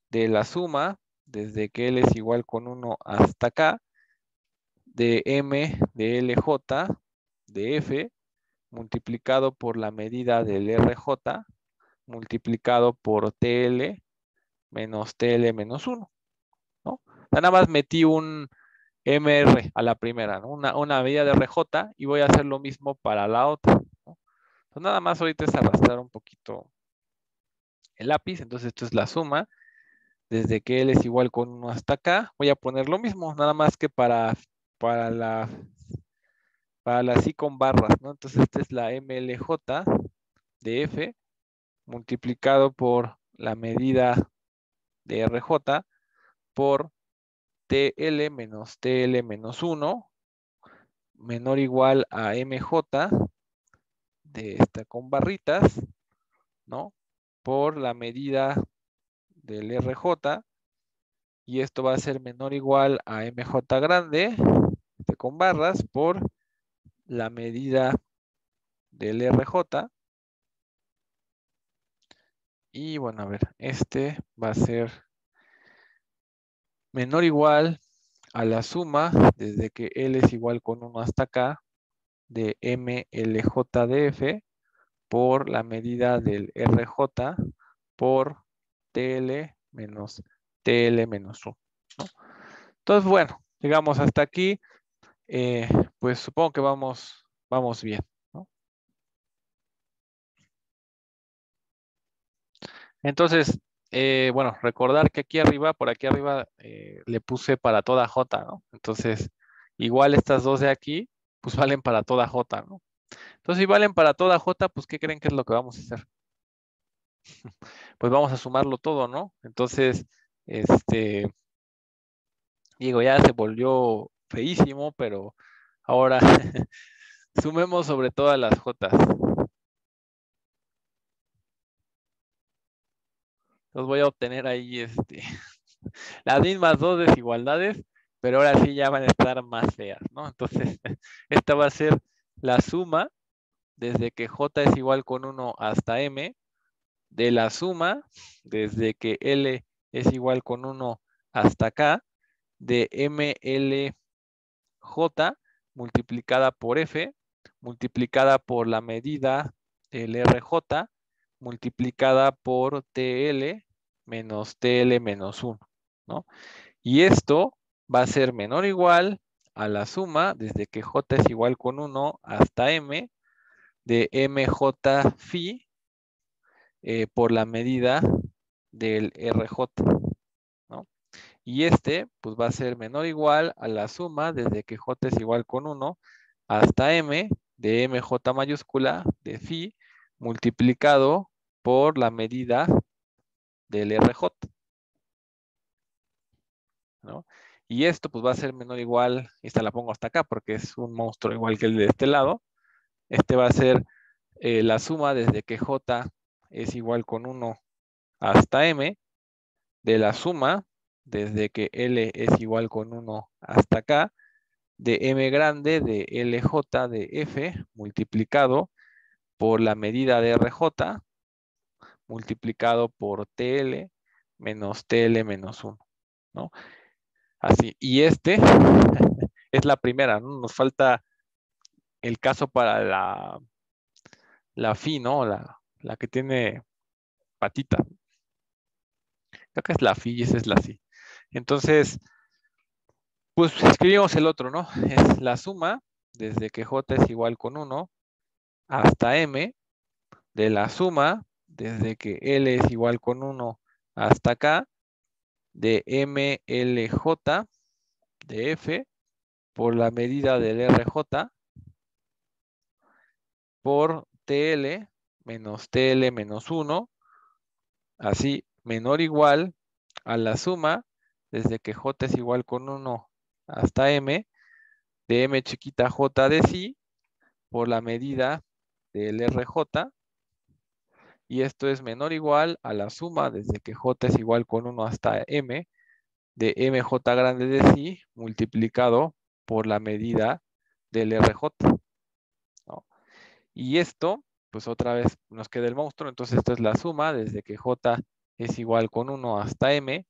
de la suma desde que L es igual con 1 hasta acá, de M de LJ de F multiplicado por la medida del RJ multiplicado por TL menos TL menos 1, ¿no? Nada más metí un MR a la primera, ¿no? Una medida de RJ y voy a hacer lo mismo para la otra, ¿no? Entonces nada más ahorita es arrastrar un poquito el lápiz, entonces esto es la suma, desde que L es igual con 1 hasta acá, voy a poner lo mismo, nada más que para la, para la sí con barras, ¿no? Entonces esta es la MLJ de F multiplicado por la medida de RJ por TL menos TL menos 1 menor o igual a MJ de esta con barritas, ¿no? Por la medida del RJ y esto va a ser menor o igual a MJ grande con barras por la medida del RJ. Y bueno, a ver, este va a ser menor o igual a la suma desde que L es igual con 1 hasta acá de MLJDF por la medida del RJ por TL menos TL menos 1, ¿no? Entonces, bueno, digamos hasta aquí, pues supongo que vamos bien, ¿no? Entonces, bueno, recordar que aquí arriba, por aquí arriba, le puse para toda J, ¿no? Entonces, igual estas dos de aquí, pues valen para toda J, ¿no? Entonces, si valen para toda J, pues, ¿qué creen que es lo que vamos a hacer? Pues vamos a sumarlo todo, ¿no? Entonces, digo, ya se volvió feísimo, pero ahora sumemos sobre todas las J. Los voy a obtener ahí, las mismas dos desigualdades, pero ahora sí ya van a estar más feas, ¿no? Entonces, esta va a ser la suma desde que J es igual con 1 hasta M, de la suma desde que L es igual con 1 hasta acá, de MLJ multiplicada por F, multiplicada por la medida del RJ, multiplicada por TL menos TL menos 1, ¿no? Y esto va a ser menor o igual a la suma desde que J es igual con 1 hasta M de MJ phi por la medida del RJ, ¿no? Y pues va a ser menor o igual a la suma desde que J es igual con 1 hasta M de mj mayúscula de phi multiplicado por la medida del rj, ¿no? Y esto pues va a ser menor o igual, esta la pongo hasta acá porque es un monstruo igual que el de este lado. Este va a ser la suma desde que j es igual con 1 hasta m, de la suma desde que L es igual con 1 hasta acá, de M grande de LJ de F multiplicado por la medida de RJ multiplicado por TL menos TL menos 1, ¿no? Así. Y este es la primera, ¿no? Nos falta el caso para la phi, ¿no? La que tiene patita. Creo que es la phi y esa es la phi. Entonces, pues escribimos el otro, ¿no? Es la suma desde que j es igual con 1 hasta m de la suma desde que L es igual con 1 hasta acá de MLJ de F por la medida del RJ por TL menos TL menos 1, así menor o igual a la suma desde que J es igual con 1 hasta M de M chiquita J de phi por la medida del RJ, y esto es menor o igual a la suma desde que J es igual con 1 hasta M de MJ grande de phi multiplicado por la medida del RJ, ¿no? Y esto, pues otra vez nos queda el monstruo, entonces esto es la suma desde que J es igual con 1 hasta M,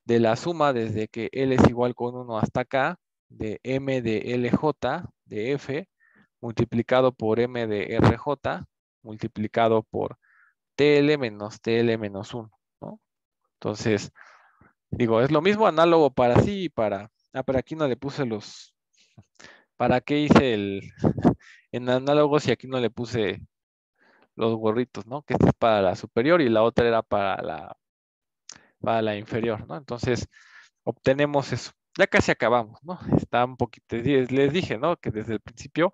de la suma desde que L es igual con 1 hasta acá, de M de LJ de F multiplicado por M de RJ multiplicado por TL menos TL menos 1, ¿no? Entonces, digo, es lo mismo análogo para sí y para... Ah, pero aquí no le puse los... ¿Para qué hice el... en análogos y aquí no le puse los gorritos, ¿no? Que esta es para la superior y la otra era para la inferior, ¿no? Entonces, obtenemos eso. Ya casi acabamos, ¿no? Está un poquito... Les dije, ¿no? Que desde el principio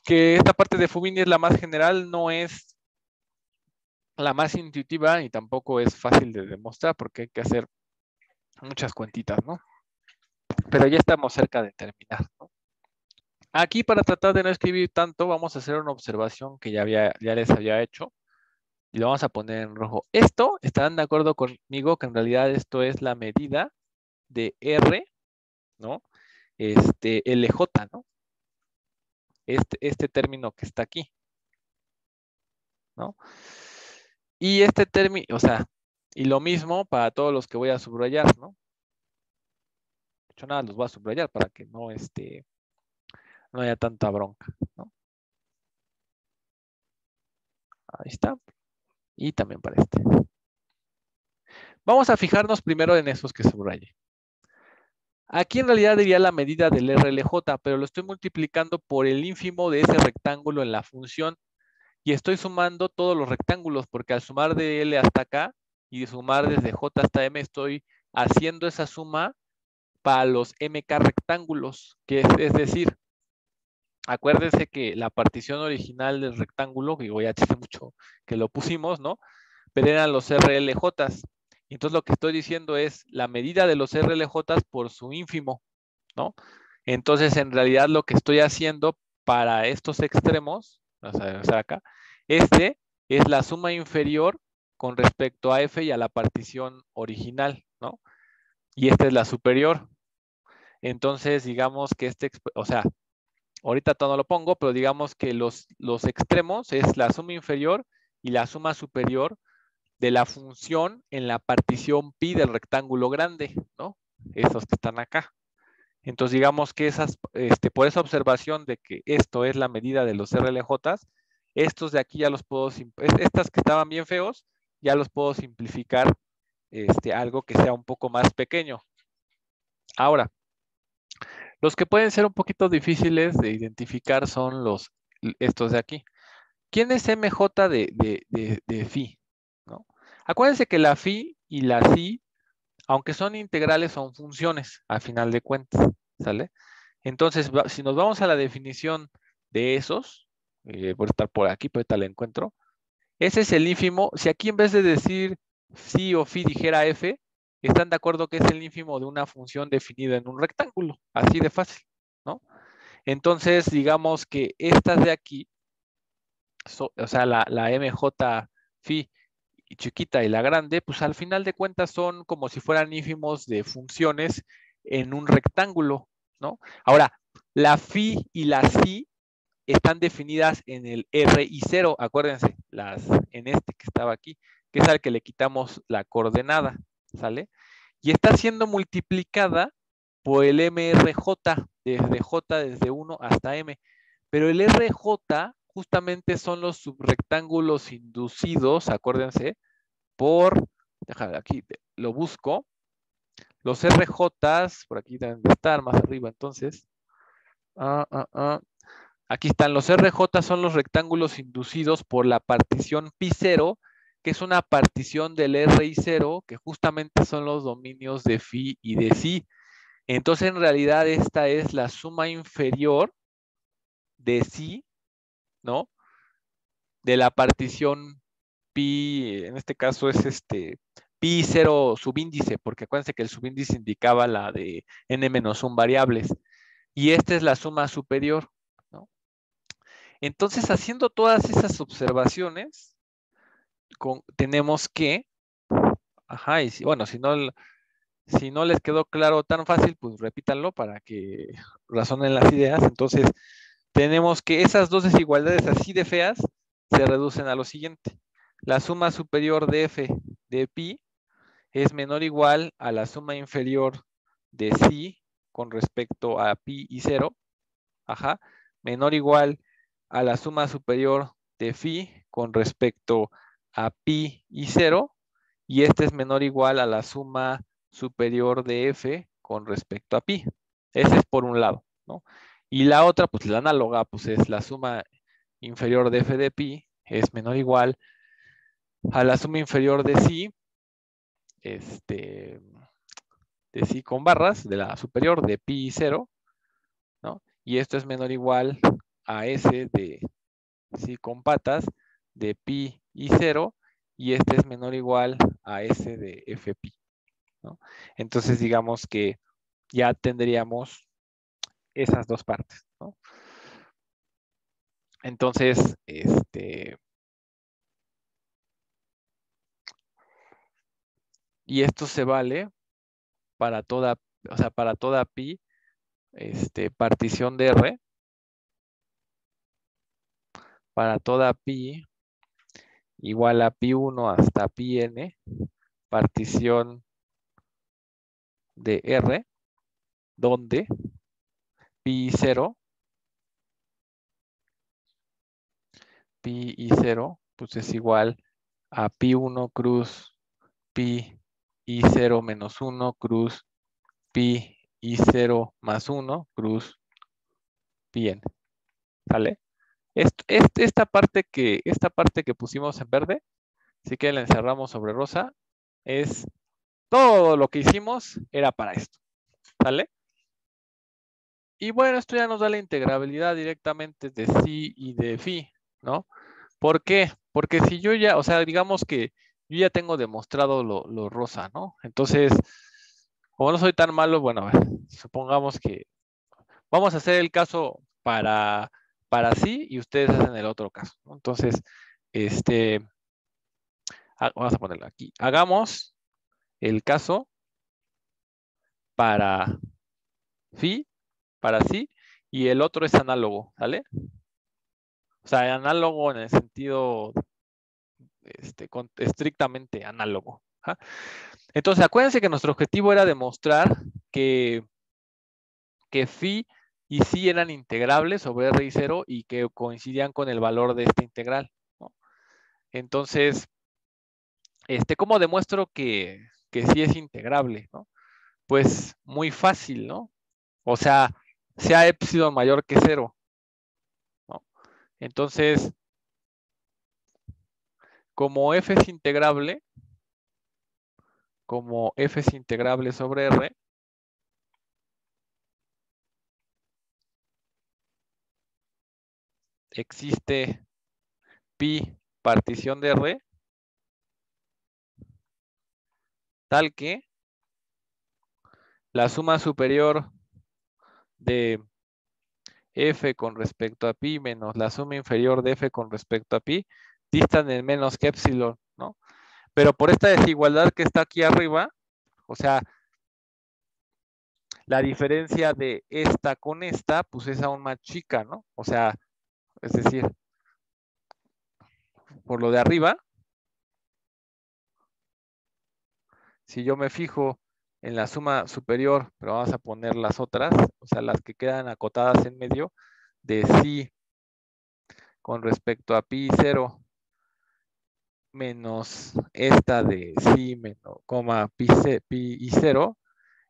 que esta parte de Fubini es la más general, no es la más intuitiva y tampoco es fácil de demostrar porque hay que hacer muchas cuentitas, ¿no? Pero ya estamos cerca de terminar, ¿no? Aquí para tratar de no escribir tanto, vamos a hacer una observación que ya les había hecho y lo vamos a poner en rojo. Esto, estarán de acuerdo conmigo que en realidad esto es la medida de R, ¿no? LJ, ¿no? Este término que está aquí, ¿no? Y este término, o sea, y lo mismo para todos los que voy a subrayar, ¿no? De hecho, nada, los voy a subrayar para que no haya tanta bronca, ¿no? Ahí está. Y también para este. Vamos a fijarnos primero en esos que subrayé. Aquí en realidad diría la medida del RLJ, pero lo estoy multiplicando por el ínfimo de ese rectángulo en la función y estoy sumando todos los rectángulos porque al sumar de L hasta acá y sumar desde J hasta M estoy haciendo esa suma para los MK rectángulos, que es decir, acuérdense que la partición original del rectángulo, que ya tiene mucho que lo pusimos, ¿no? Pero eran los RLJs. Entonces lo que estoy diciendo es la medida de los RLJs por su ínfimo, ¿no? Entonces en realidad lo que estoy haciendo para estos extremos, o sea acá, este es la suma inferior con respecto a F y a la partición original, ¿no? Y esta es la superior. Entonces digamos que o sea, ahorita todo no lo pongo, pero digamos que los extremos es la suma inferior y la suma superior de la función en la partición pi del rectángulo grande, ¿no? Esos que están acá. Entonces, digamos que por esa observación de que esto es la medida de los RLJs, estos de aquí ya los puedo, estas que estaban bien feos, ya los puedo simplificar algo que sea un poco más pequeño. Ahora, los que pueden ser un poquito difíciles de identificar son estos de aquí. ¿Quién es MJ de phi? ¿No? Acuérdense que la phi y la psi, aunque son integrales, son funciones, a final de cuentas, ¿sale? Entonces, si nos vamos a la definición de esos, puede estar por aquí, pero ahorita la encuentro. Ese es el ínfimo. Si aquí en vez de decir psi o phi dijera f, están de acuerdo que es el ínfimo de una función definida en un rectángulo, así de fácil, ¿no? Entonces, digamos que estas de aquí, o sea, la MJ phi y chiquita y la grande, pues al final de cuentas son como si fueran ínfimos de funciones en un rectángulo, ¿no? Ahora, la phi y la psi están definidas en el R y 0, acuérdense, en este que estaba aquí, que es al que le quitamos la coordenada, ¿sale? Y está siendo multiplicada por el MRJ, desde 1 hasta M. Pero el RJ justamente son los subrectángulos inducidos, acuérdense, déjame aquí, lo busco. Los RJs, por aquí deben de estar más arriba, entonces. Aquí están, los RJ son los rectángulos inducidos por la partición pi0, que es una partición del R y 0, que justamente son los dominios de phi y de psi. Entonces, en realidad, esta es la suma inferior de psi, ¿no? De la partición pi, en este caso es pi0 subíndice, porque acuérdense que el subíndice indicaba la de n-1 variables. Y esta es la suma superior, ¿no? Entonces, haciendo todas esas observaciones, tenemos que, ajá, y bueno, si no les quedó claro tan fácil, pues repítanlo para que razonen las ideas. Entonces, tenemos que esas dos desigualdades así de feas se reducen a lo siguiente. La suma superior de f de pi es menor o igual a la suma inferior de psi con respecto a pi y 0, ajá, menor o igual a la suma superior de phi con respecto a pi y 0, y este es menor o igual a la suma superior de f con respecto a pi. Ese es por un lado, ¿no? Y la otra, pues la análoga, pues es la suma inferior de f de pi, es menor o igual a la suma inferior de psi, de psi con barras, de la superior de pi y 0, ¿no? Y esto es menor o igual a s de psi con patas de pi y 0, y este es menor o igual a s de f pi, ¿no? Entonces digamos que ya tendríamos esas dos partes, ¿no? Entonces, y esto se vale para toda, o sea, para toda pi, partición de R, para toda pi igual a pi1 hasta pi n, partición de R, donde pi0, pi y 0, pues es igual a pi1 cruz pi y 0 menos 1 cruz pi y 0 más 1 cruz pi n, ¿sale? Esta parte que pusimos en verde, sí que la encerramos sobre rosa, es todo lo que hicimos era para esto, ¿sale? Y bueno, esto ya nos da la integrabilidad directamente de psi y de phi, ¿no? ¿Por qué? Porque si yo ya, o sea, digamos que yo ya tengo demostrado lo rosa, ¿no? Entonces, como no soy tan malo, bueno, a ver, supongamos que vamos a hacer el caso para sí y ustedes hacen el otro caso, ¿no? Entonces, vamos a ponerlo aquí. Hagamos el caso para phi, para sí, y el otro es análogo, ¿sale? O sea, análogo en el sentido estrictamente análogo. ¿Ja? Entonces, acuérdense que nuestro objetivo era demostrar que phi y psi eran integrables sobre r y 0 y que coincidían con el valor de esta integral, ¿no? Entonces, ¿cómo demuestro que sí es integrable, ¿no? Pues muy fácil, ¿no? O sea epsilon mayor que 0, ¿no? Entonces, como f es integrable, sobre R, existe pi partición de R tal que la suma superior de f con respecto a pi menos la suma inferior de f con respecto a pi distan en menos que epsilon, ¿no? Pero por esta desigualdad que está aquí arriba, o sea, la diferencia de esta con esta, pues es aún más chica, ¿no? O sea, es decir, por lo de arriba, si yo me fijo en la suma superior, pero vamos a poner las otras, o sea, las que quedan acotadas en medio, de psi con respecto a pi 0 menos esta de psi menos, coma pi y 0,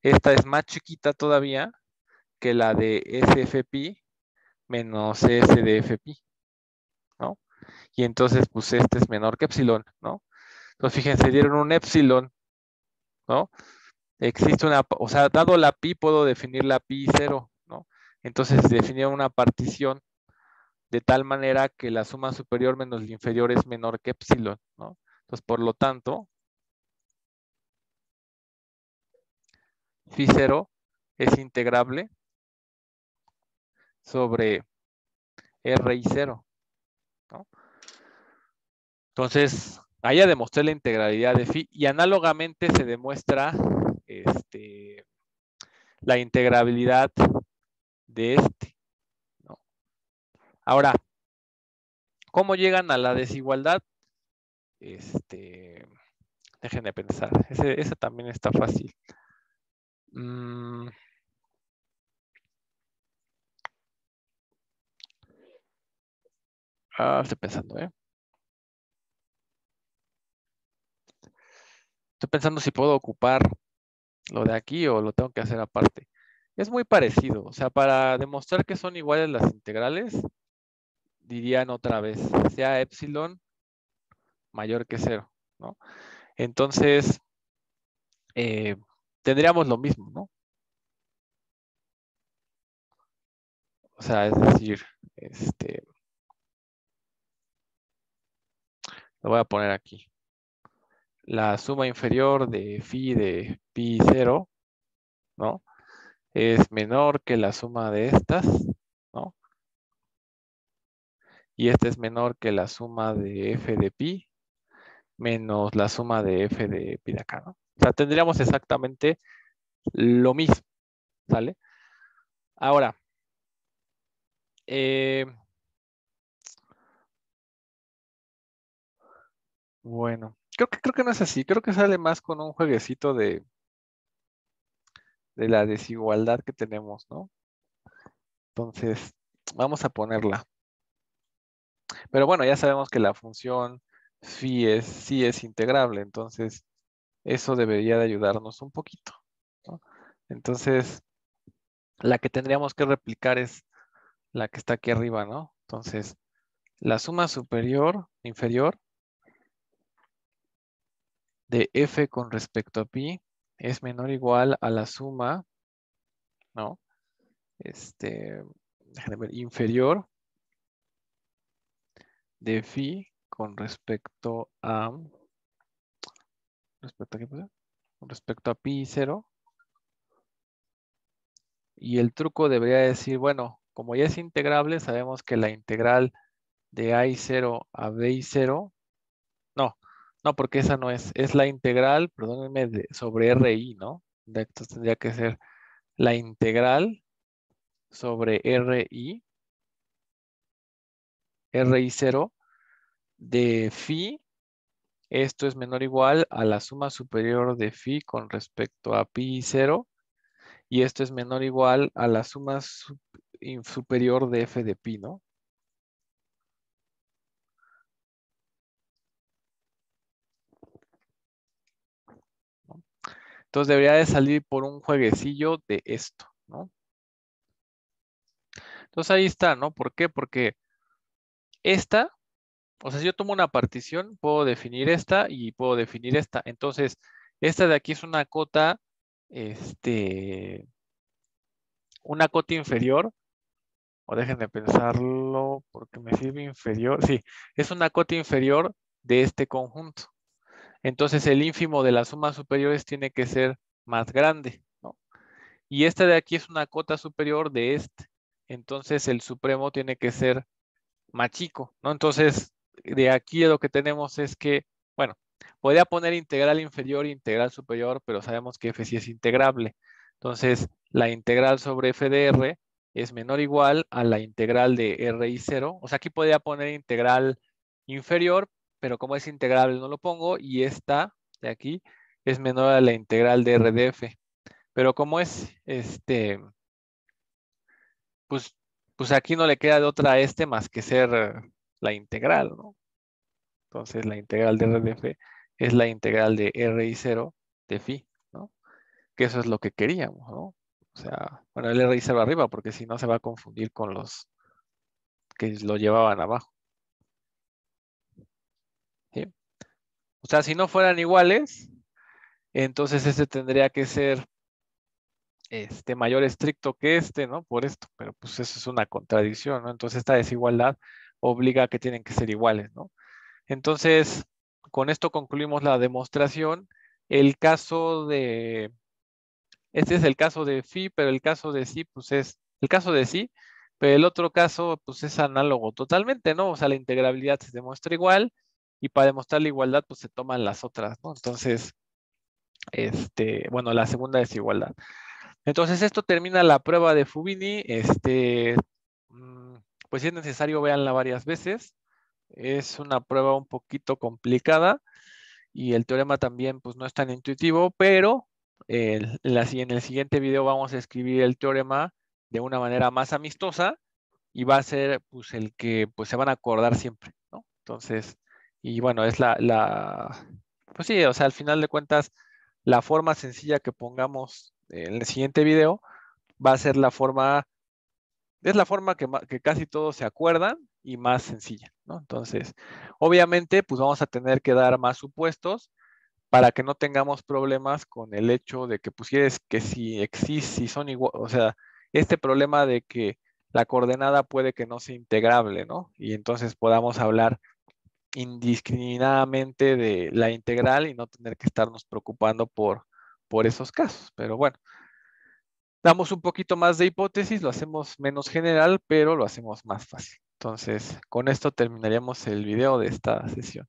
esta es más chiquita todavía que la de SFP menos S de FP, ¿no? Y entonces, pues este es menor que epsilon, ¿no? Entonces, fíjense, dieron un epsilon, ¿no? Existe una, o sea, dado la pi, puedo definir la pi 0, ¿no? Entonces, definieron una partición de tal manera que la suma superior menos la inferior es menor que epsilon, ¿no? Entonces, por lo tanto, phi 0 es integrable sobre R y 0, ¿no? Entonces, ahí ya demostré la integralidad de phi y análogamente se demuestra la integrabilidad de este, ¿no? Ahora, ¿cómo llegan a la desigualdad? Déjenme pensar, ese también está fácil. Estoy pensando, ¿eh? Estoy pensando si puedo ocupar lo de aquí o lo tengo que hacer aparte. Es muy parecido, o sea, para demostrar que son iguales las integrales, dirían otra vez, sea epsilon mayor que 0, ¿no? Entonces, tendríamos lo mismo, ¿no? O sea, es decir, lo voy a poner aquí. La suma inferior de phi de pi 0, ¿no? Es menor que la suma de estas, ¿no? Y esta es menor que la suma de f de pi menos la suma de f de pi de acá, ¿no? O sea, tendríamos exactamente lo mismo, ¿sale? Ahora, bueno, creo que no es así. Creo que sale más con un jueguecito de la desigualdad que tenemos, ¿no? Entonces, vamos a ponerla. Pero bueno, ya sabemos que la función phi sí es integrable, entonces eso debería de ayudarnos un poquito, ¿no? Entonces, la que tendríamos que replicar es la que está aquí arriba, ¿no? Entonces, la suma inferior de f con respecto a pi es menor o igual a la suma, ¿no? Déjenme ver, inferior de phi con respecto a, ¿qué puse? Con respecto a pi 0. Y el truco debería decir, bueno, como ya es integrable, sabemos que la integral de a0 a b0, no, no, porque esa no es la integral, perdónenme, sobre RI, ¿no? Entonces tendría que ser la integral sobre RI0 de phi, esto es menor o igual a la suma superior de phi con respecto a pi 0, y esto es menor o igual a la suma superior de f de pi, ¿no? Entonces debería de salir por un jueguecillo de esto, ¿no? Entonces ahí está, ¿no? ¿Por qué? Porque esta, o sea, si yo tomo una partición, puedo definir esta y puedo definir esta. Entonces, esta de aquí es una cota inferior o déjenme pensarlo porque me sirve inferior. Sí, es una cota inferior de este conjunto. Entonces el ínfimo de las sumas superiores tiene que ser más grande, ¿no? Y esta de aquí es una cota superior de este. Entonces el supremo tiene que ser más chico, ¿no? Entonces, de aquí lo que tenemos es que, bueno, podría poner integral inferior e integral superior, pero sabemos que f sí es integrable. Entonces, la integral sobre f de r es menor o igual a la integral de r y 0. O sea, aquí podría poner integral inferior, pero como es integrable no lo pongo, y esta de aquí es menor a la integral de r de f. Pero como es pues, pues aquí no le queda de otra a este más que ser la integral, ¿no? Entonces la integral de r de f es la integral de r y 0 de phi, ¿no? Que eso es lo que queríamos, ¿no? O sea, bueno, el r y 0 arriba, porque si no se va a confundir con los que lo llevaban abajo, ¿sí? O sea, si no fueran iguales, entonces este tendría que ser mayor estricto que este, ¿no? Por esto, pero pues eso es una contradicción, ¿no? Entonces esta desigualdad obliga a que tienen que ser iguales, ¿no? Entonces, con esto concluimos la demostración. El caso de, este es el caso de phi, pero el caso de sí, pues es el caso de sí, pero el otro caso, pues es análogo totalmente, ¿no? O sea, la integrabilidad se demuestra igual y para demostrar la igualdad, pues se toman las otras, ¿no? Entonces, bueno, la segunda desigualdad. Entonces, esto termina la prueba de Fubini. Mm, pues si es necesario, véanla varias veces. Es una prueba un poquito complicada y el teorema también pues no es tan intuitivo, pero en el siguiente video vamos a escribir el teorema de una manera más amistosa y va a ser pues el que pues se van a acordar siempre, ¿no? Entonces, y bueno, es pues sí, o sea, al final de cuentas, la forma sencilla que pongamos en el siguiente video va a ser es la forma que casi todos se acuerdan y más sencilla, ¿no? Entonces, obviamente, pues vamos a tener que dar más supuestos para que no tengamos problemas con el hecho de que pusieras que si existe, si son igual, o sea, este problema de que la coordenada puede que no sea integrable, ¿no? Y entonces podamos hablar indiscriminadamente de la integral y no tener que estarnos preocupando por esos casos. Pero bueno, damos un poquito más de hipótesis, lo hacemos menos general, pero lo hacemos más fácil. Entonces, con esto terminaríamos el video de esta sesión.